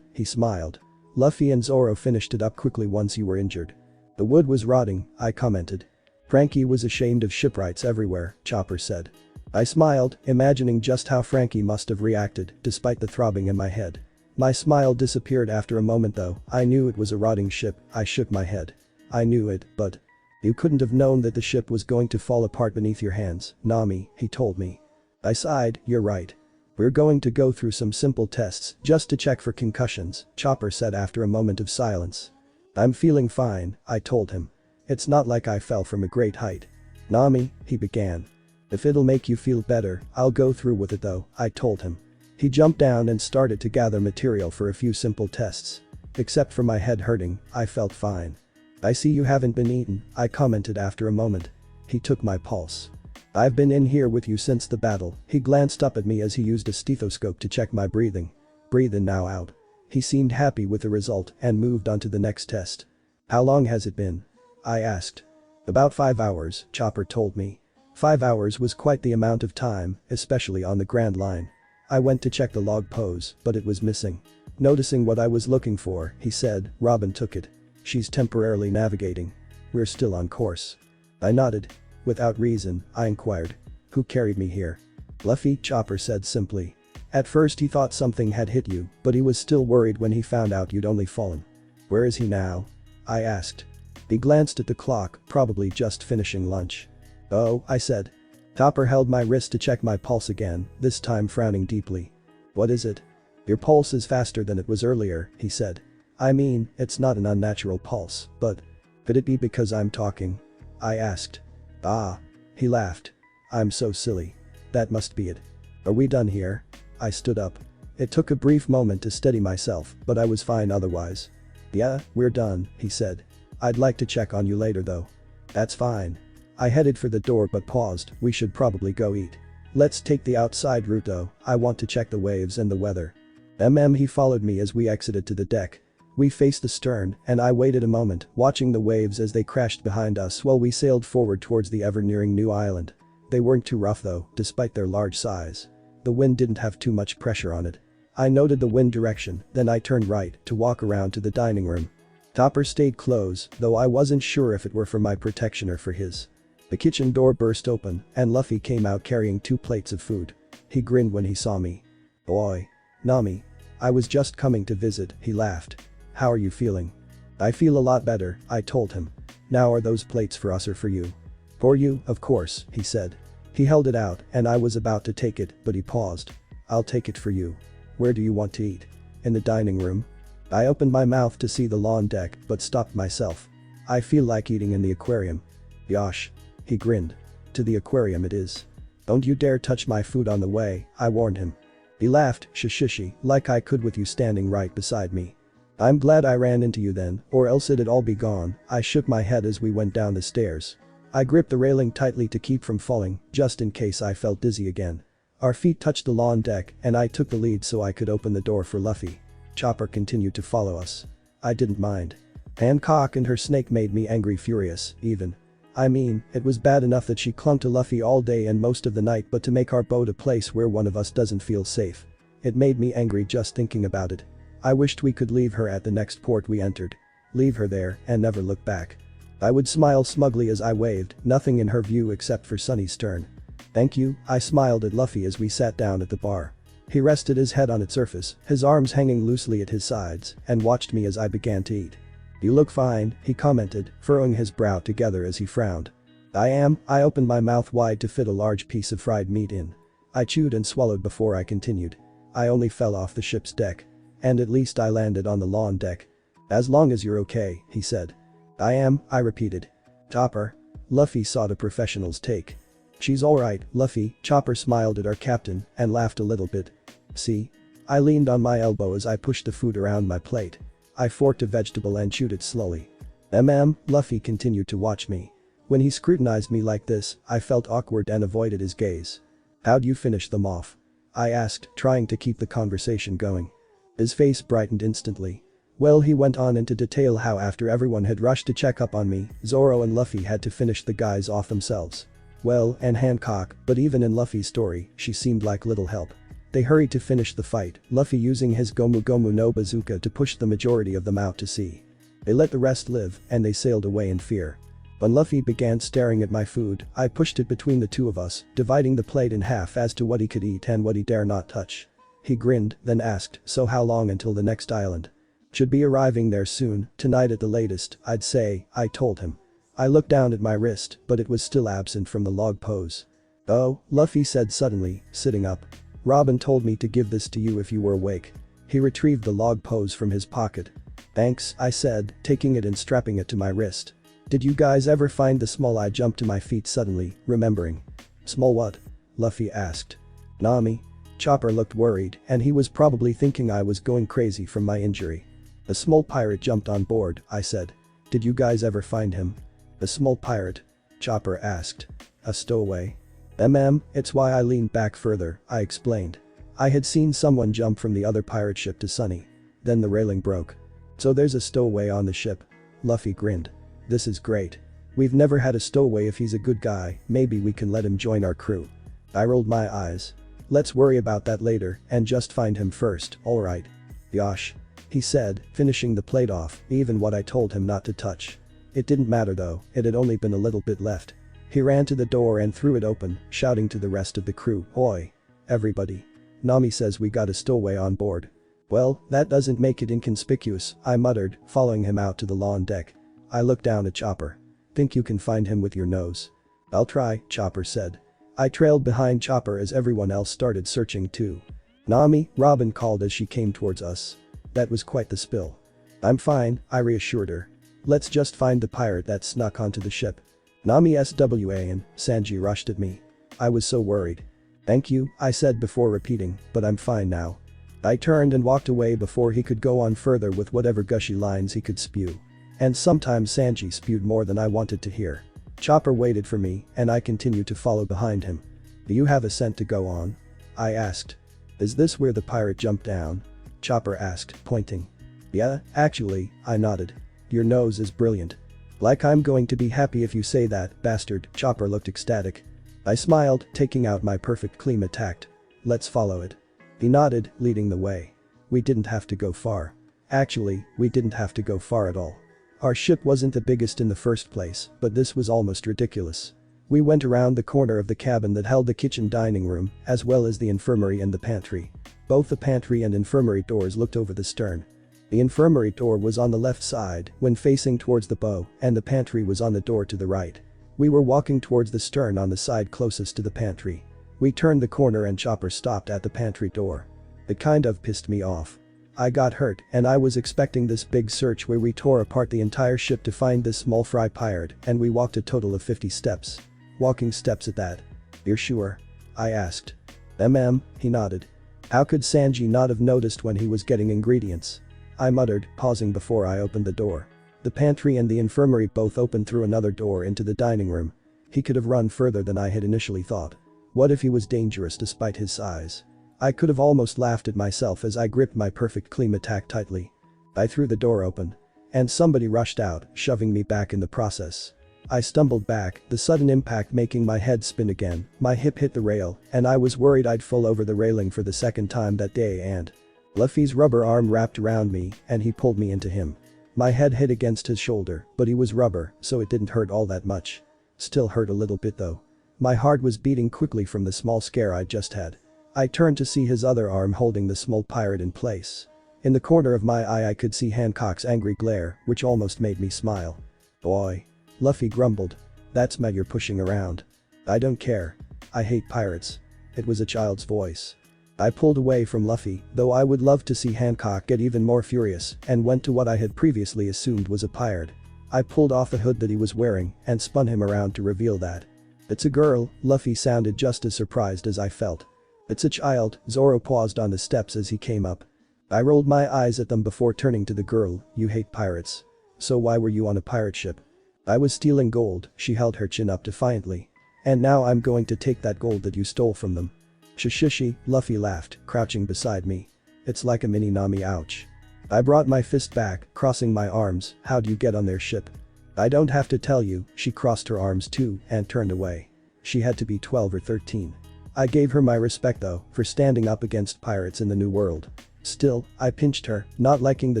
He smiled. Luffy and Zoro finished it up quickly once you were injured. The wood was rotting, I commented. Frankie was ashamed of shipwrights everywhere, Chopper said. I smiled, imagining just how Frankie must have reacted, despite the throbbing in my head. My smile disappeared after a moment though. I knew it was a rotting ship. I shook my head. I knew it, but… You couldn't have known that the ship was going to fall apart beneath your hands, Nami, he told me. I sighed, you're right. We're going to go through some simple tests just to check for concussions, Chopper said after a moment of silence. I'm feeling fine, I told him. It's not like I fell from a great height. Nami, he began. If it'll make you feel better, I'll go through with it though, I told him. He jumped down and started to gather material for a few simple tests. Except for my head hurting, I felt fine. I see you haven't been eaten, I commented after a moment. He took my pulse. I've been in here with you since the battle. He glanced up at me as he used a stethoscope to check my breathing. Breathe in now out. He seemed happy with the result and moved on to the next test. How long has it been? I asked. About 5 hours, Chopper told me. 5 hours was quite the amount of time, especially on the Grand Line. I went to check the log pose, but it was missing. Noticing what I was looking for, he said, Robin took it. She's temporarily navigating. We're still on course. I nodded. Without reason, I inquired. Who carried me here? Luffy, Chopper said simply. At first he thought something had hit you, but he was still worried when he found out you'd only fallen. Where is he now? I asked. He glanced at the clock, probably just finishing lunch. Oh, I said. Chopper held my wrist to check my pulse again, this time frowning deeply. What is it? Your pulse is faster than it was earlier, he said. I mean, it's not an unnatural pulse, but… Could it be because I'm talking? I asked. Ah. He laughed. I'm so silly. That must be it. Are we done here? I stood up. It took a brief moment to steady myself, but I was fine otherwise. Yeah, we're done, he said. I'd like to check on you later though. That's fine. I headed for the door but paused, we should probably go eat. Let's take the outside route though, I want to check the waves and the weather. He followed me as we exited to the deck. We faced the stern, and I waited a moment, watching the waves as they crashed behind us while we sailed forward towards the ever-nearing new island. They weren't too rough though, despite their large size. The wind didn't have too much pressure on it. I noted the wind direction, then I turned right to walk around to the dining room. Chopper stayed close, though I wasn't sure if it were for my protection or for his. The kitchen door burst open, and Luffy came out carrying 2 plates of food. He grinned when he saw me. Boy. Nami. I was just coming to visit, he laughed. How are you feeling? I feel a lot better, I told him. Now are those plates for us or for you? For you, of course, he said. He held it out, and I was about to take it, but he paused. I'll take it for you. Where do you want to eat? In the dining room? I opened my mouth to see the lawn deck, but stopped myself. I feel like eating in the aquarium. Yosh. He grinned. To the aquarium it is. Don't you dare touch my food on the way, I warned him. He laughed, shishishi, like I could with you standing right beside me. I'm glad I ran into you then, or else it'd all be gone, I shook my head as we went down the stairs. I gripped the railing tightly to keep from falling, just in case I felt dizzy again. Our feet touched the lawn deck, and I took the lead so I could open the door for Luffy. Chopper continued to follow us. I didn't mind. Hancock and her snake made me angry furious, even. I mean, it was bad enough that she clung to Luffy all day and most of the night, but to make our boat a place where one of us doesn't feel safe. It made me angry just thinking about it. I wished we could leave her at the next port we entered. Leave her there and never look back. I would smile smugly as I waved, nothing in her view except for sunny stern. Thank you, I smiled at Luffy as we sat down at the bar. He rested his head on its surface, his arms hanging loosely at his sides, and watched me as I began to eat. You look fine, he commented, furrowing his brow together as he frowned. I am. I opened my mouth wide to fit a large piece of fried meat in. I chewed and swallowed before I continued. I only fell off the ship's deck. And at least I landed on the lawn deck. As long as you're okay, he said. I am, I repeated. Chopper. Luffy sought a professional's take. She's alright, Luffy, Chopper smiled at our captain and laughed a little bit. See? I leaned on my elbow as I pushed the food around my plate. I forked a vegetable and chewed it slowly. Luffy continued to watch me. When he scrutinized me like this, I felt awkward and avoided his gaze. How'd you finish them off? I asked, trying to keep the conversation going. His face brightened instantly. Well, he went on into detail how after everyone had rushed to check up on me, Zoro and Luffy had to finish the guys off themselves. Well, and Hancock, but even in Luffy's story, she seemed like little help. They hurried to finish the fight, Luffy using his Gomu Gomu no Bazooka to push the majority of them out to sea. They let the rest live, and they sailed away in fear. When Luffy began staring at my food, I pushed it between the two of us, dividing the plate in half as to what he could eat and what he dare not touch. He grinned, then asked, "So how long until the next island?" "Should be arriving there soon, tonight at the latest, I'd say," I told him. I looked down at my wrist, but it was still absent from the log pose. "Oh," Luffy said suddenly, sitting up. "Robin told me to give this to you if you were awake." He retrieved the log pose from his pocket. "Thanks," I said, taking it and strapping it to my wrist. "Did you guys ever find the small?" I jumped to my feet suddenly, remembering. "Small what?" Luffy asked. "Nami." Chopper looked worried, and he was probably thinking I was going crazy from my injury. "A small pirate jumped on board," I said. "Did you guys ever find him?" "A small pirate?" Chopper asked. "A stowaway?" It's why I leaned back further," I explained. I had seen someone jump from the other pirate ship to Sunny. Then the railing broke. "So there's a stowaway on the ship?" Luffy grinned. "This is great. We've never had a stowaway. If he's a good guy, maybe we can let him join our crew." I rolled my eyes. "Let's worry about that later and just find him first, alright?" "Yosh," he said, finishing the plate off, even what I told him not to touch. It didn't matter though, it had only been a little bit left. He ran to the door and threw it open, shouting to the rest of the crew, "Oi! Everybody. Nami says we got a stowaway on board." "Well, that doesn't make it inconspicuous," I muttered, following him out to the lawn deck. I looked down at Chopper. "Think you can find him with your nose?" "I'll try," Chopper said. I trailed behind Chopper as everyone else started searching too. "Nami," Robin called as she came towards us. That was quite the spill. "I'm fine," I reassured her. "Let's just find the pirate that snuck onto the ship." "Nami SWA," and Sanji rushed at me. I was so worried. "Thank you," I said before repeating, "but I'm fine now." I turned and walked away before he could go on further with whatever gushy lines he could spew. And sometimes Sanji spewed more than I wanted to hear. Chopper waited for me, and I continued to follow behind him. "Do you have a scent to go on?" I asked. "Is this where the pirate jumped down?" Chopper asked, pointing. "Yeah, actually," I nodded. "Your nose is brilliant." "Like I'm going to be happy if you say that, bastard." Chopper looked ecstatic. I smiled, taking out my perfect clean attack. "Let's follow it." He nodded, leading the way. We didn't have to go far. Actually, we didn't have to go far at all. Our ship wasn't the biggest in the first place, but this was almost ridiculous. We went around the corner of the cabin that held the kitchen dining room, as well as the infirmary and the pantry. Both the pantry and infirmary doors looked over the stern. The infirmary door was on the left side when facing towards the bow, and the pantry was on the door to the right. We were walking towards the stern on the side closest to the pantry. We turned the corner and Chopper stopped at the pantry door. It kind of pissed me off. I got hurt and I was expecting this big search where we tore apart the entire ship to find this small fry pirate, and we walked a total of 50 steps. Walking steps at that. "You're sure?" I asked. He nodded. How could Sanji not have noticed when he was getting ingredients? I muttered, pausing before I opened the door. The pantry and the infirmary both opened through another door into the dining room. He could have run further than I had initially thought. What if he was dangerous despite his size? I could have almost laughed at myself as I gripped my perfect clean attack tightly. I threw the door open. And somebody rushed out, shoving me back in the process. I stumbled back, the sudden impact making my head spin again. My hip hit the rail, and I was worried I'd fall over the railing for the second time that day. And Luffy's rubber arm wrapped around me, and he pulled me into him. My head hit against his shoulder, but he was rubber, so it didn't hurt all that much. Still hurt a little bit though. My heart was beating quickly from the small scare I just had. I turned to see his other arm holding the small pirate in place. In the corner of my eye I could see Hancock's angry glare, which almost made me smile. "Boy," Luffy grumbled. "That's mad you're pushing around." "I don't care. I hate pirates." It was a child's voice. I pulled away from Luffy, though I would love to see Hancock get even more furious, and went to what I had previously assumed was a pirate. I pulled off the hood that he was wearing and spun him around to reveal that. "It's a girl." Luffy sounded just as surprised as I felt. "It's a child." Zoro paused on the steps as he came up. I rolled my eyes at them before turning to the girl. "You hate pirates. So why were you on a pirate ship?" "I was stealing gold." She held her chin up defiantly. "And now I'm going to take that gold that you stole from them." "Shishishi," Luffy laughed, crouching beside me. "It's like a mini Nami, ouch." I brought my fist back, crossing my arms. "How'd you get on their ship?" "I don't have to tell you." She crossed her arms too and turned away. She had to be 12 or 13. I gave her my respect though, for standing up against pirates in the New World. Still, I pinched her, not liking the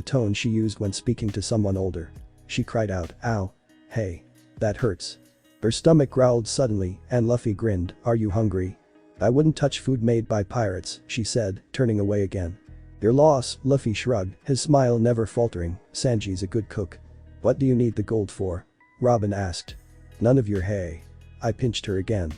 tone she used when speaking to someone older. She cried out, "Ow. Hey. That hurts. Her stomach growled suddenly, and Luffy grinned. Are you hungry? I wouldn't touch food made by pirates, she said, turning away again. Your loss, Luffy shrugged, his smile never faltering. Sanji's a good cook. What do you need the gold for? Robin asked. None of your hay. I pinched her again.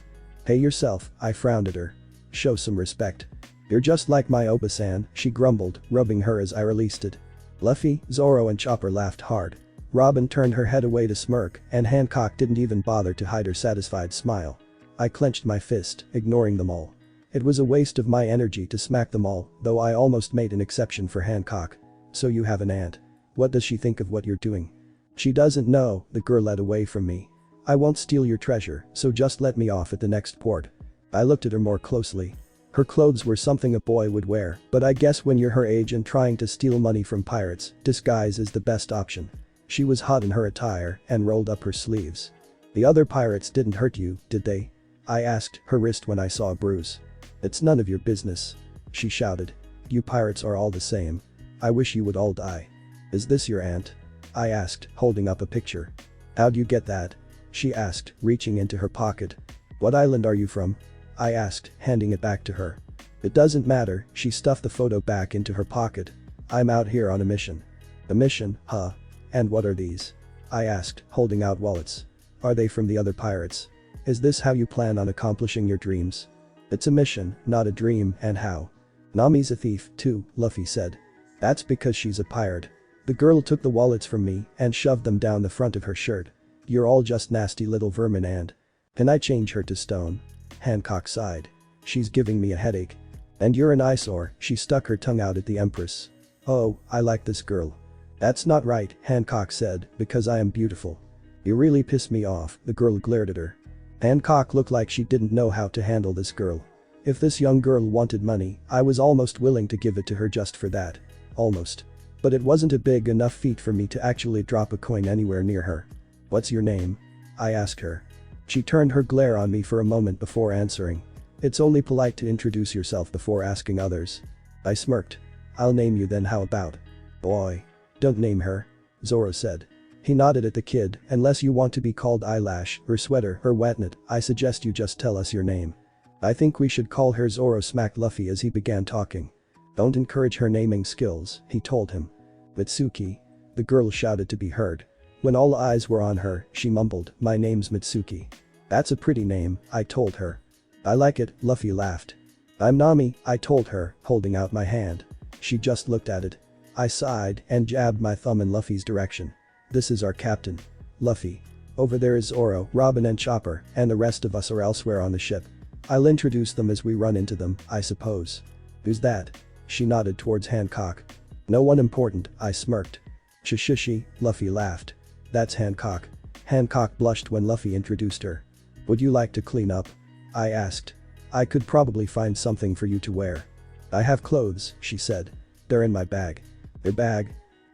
Pay yourself, I frowned at her. Show some respect. You're just like my Oba-san, she grumbled, rubbing her as I released it. Luffy, Zoro and Chopper laughed hard. Robin turned her head away to smirk, and Hancock didn't even bother to hide her satisfied smile. I clenched my fist, ignoring them all. It was a waste of my energy to smack them all, though I almost made an exception for Hancock. So you have an aunt. What does she think of what you're doing? She doesn't know, the girl led away from me. I won't steal your treasure, so just let me off at the next port. I looked at her more closely. Her clothes were something a boy would wear, but I guess when you're her age and trying to steal money from pirates, disguise is the best option. She was hot in her attire and rolled up her sleeves. The other pirates didn't hurt you, did they? I asked her wrist when I saw a bruise. It's none of your business. She shouted. You pirates are all the same. I wish you would all die. Is this your aunt? I asked, holding up a picture. How'd you get that? She asked, reaching into her pocket. What island are you from? I asked, handing it back to her. It doesn't matter, she stuffed the photo back into her pocket. I'm out here on a mission. A mission, huh? And what are these? I asked, holding out wallets. Are they from the other pirates? Is this how you plan on accomplishing your dreams? It's a mission, not a dream, and how? Nami's a thief, too, Luffy said. That's because she's a pirate. The girl took the wallets from me and shoved them down the front of her shirt. You're all just nasty little vermin and… Can I change her to stone? Hancock sighed. She's giving me a headache. And you're an eyesore, she stuck her tongue out at the Empress. Oh, I like this girl. That's not right, Hancock said, because I am beautiful. You really piss me off, the girl glared at her. Hancock looked like she didn't know how to handle this girl. If this young girl wanted money, I was almost willing to give it to her just for that. Almost. But it wasn't a big enough feat for me to actually drop a coin anywhere near her. What's your name? I asked her. She turned her glare on me for a moment before answering. It's only polite to introduce yourself before asking others. I smirked. I'll name you then, how about? Boy. Don't name her. Zoro said. He nodded at the kid. Unless you want to be called Eyelash, or Sweater, or Wetnut, I suggest you just tell us your name. I think we should call her Zoro, smacked Luffy as he began talking. Don't encourage her naming skills, he told him. Mitsuki. The girl shouted to be heard. When all eyes were on her, she mumbled, my name's Mitsuki. That's a pretty name, I told her. I like it, Luffy laughed. I'm Nami, I told her, holding out my hand. She just looked at it. I sighed and jabbed my thumb in Luffy's direction. This is our captain. Luffy. Over there is Zoro, Robin and Chopper, and the rest of us are elsewhere on the ship. I'll introduce them as we run into them, I suppose. Who's that? She nodded towards Hancock. No one important, I smirked. Shushi, Luffy laughed. That's Hancock. Hancock blushed when Luffy introduced her. Would you like to clean up? I asked. I could probably find something for you to wear. I have clothes, she said. They're in my bag. Your bag?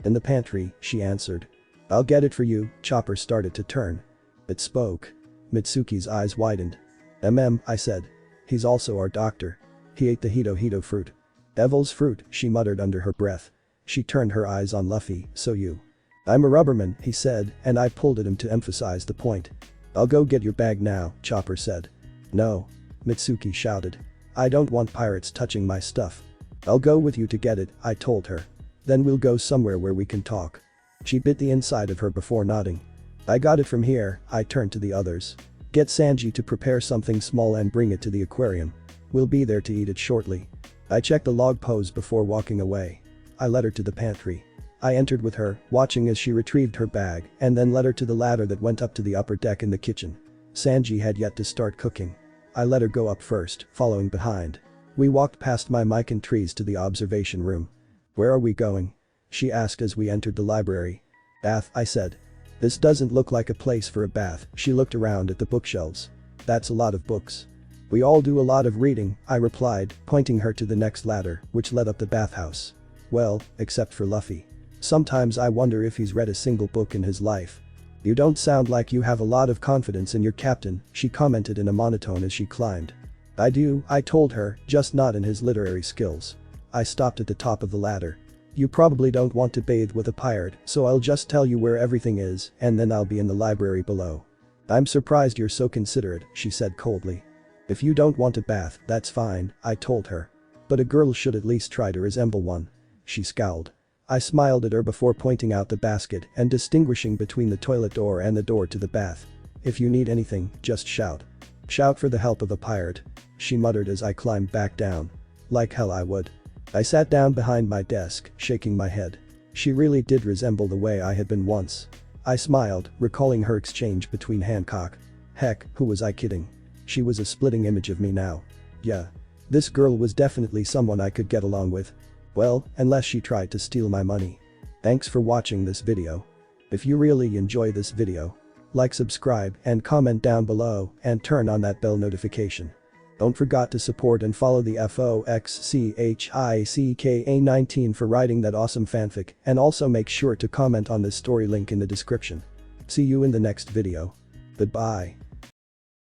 In the pantry, she answered. I'll get it for you, Chopper started to turn. It spoke. Mitsuki's eyes widened. I said. He's also our doctor. He ate the Hito fruit. Devil's fruit, she muttered under her breath. She turned her eyes on Luffy, so you. I'm a rubberman, he said, and I pulled at him to emphasize the point. I'll go get your bag now, Chopper said. No. Mitsuki shouted. I don't want pirates touching my stuff. I'll go with you to get it, I told her. Then we'll go somewhere where we can talk. She bit the inside of her before nodding. I got it from here, I turned to the others. Get Sanji to prepare something small and bring it to the aquarium. We'll be there to eat it shortly. I checked the log pose before walking away. I led her to the pantry. I entered with her, watching as she retrieved her bag, and then led her to the ladder that went up to the upper deck in the kitchen. Sanji had yet to start cooking. I let her go up first, following behind. We walked past my mic and trees to the observation room. Where are we going? She asked as we entered the library. Bath, I said. This doesn't look like a place for a bath, she looked around at the bookshelves. That's a lot of books. We all do a lot of reading, I replied, pointing her to the next ladder, which led up the bathhouse. Well, except for Luffy. Sometimes I wonder if he's read a single book in his life. You don't sound like you have a lot of confidence in your captain, she commented in a monotone as she climbed. I do, I told her, just not in his literary skills. I stopped at the top of the ladder. You probably don't want to bathe with a pirate, so I'll just tell you where everything is, and then I'll be in the library below. I'm surprised you're so considerate, she said coldly. If you don't want a bath, that's fine, I told her. But a girl should at least try to resemble one. She scowled. I smiled at her before pointing out the basket and distinguishing between the toilet door and the door to the bath. If you need anything, just shout. Shout for the help of a pirate. She muttered as I climbed back down. Like hell I would. I sat down behind my desk, shaking my head. She really did resemble the way I had been once. I smiled, recalling her exchange between Hancock. Heck, who was I kidding? She was a splitting image of me now. Yeah. This girl was definitely someone I could get along with. Well, unless she tried to steal my money. Thanks for watching this video. If you really enjoy this video, like, subscribe, and comment down below, and turn on that bell notification. Don't forget to support and follow the FOXCHICKA19 for writing that awesome fanfic, and also make sure to comment on this story, link in the description. See you in the next video. Goodbye.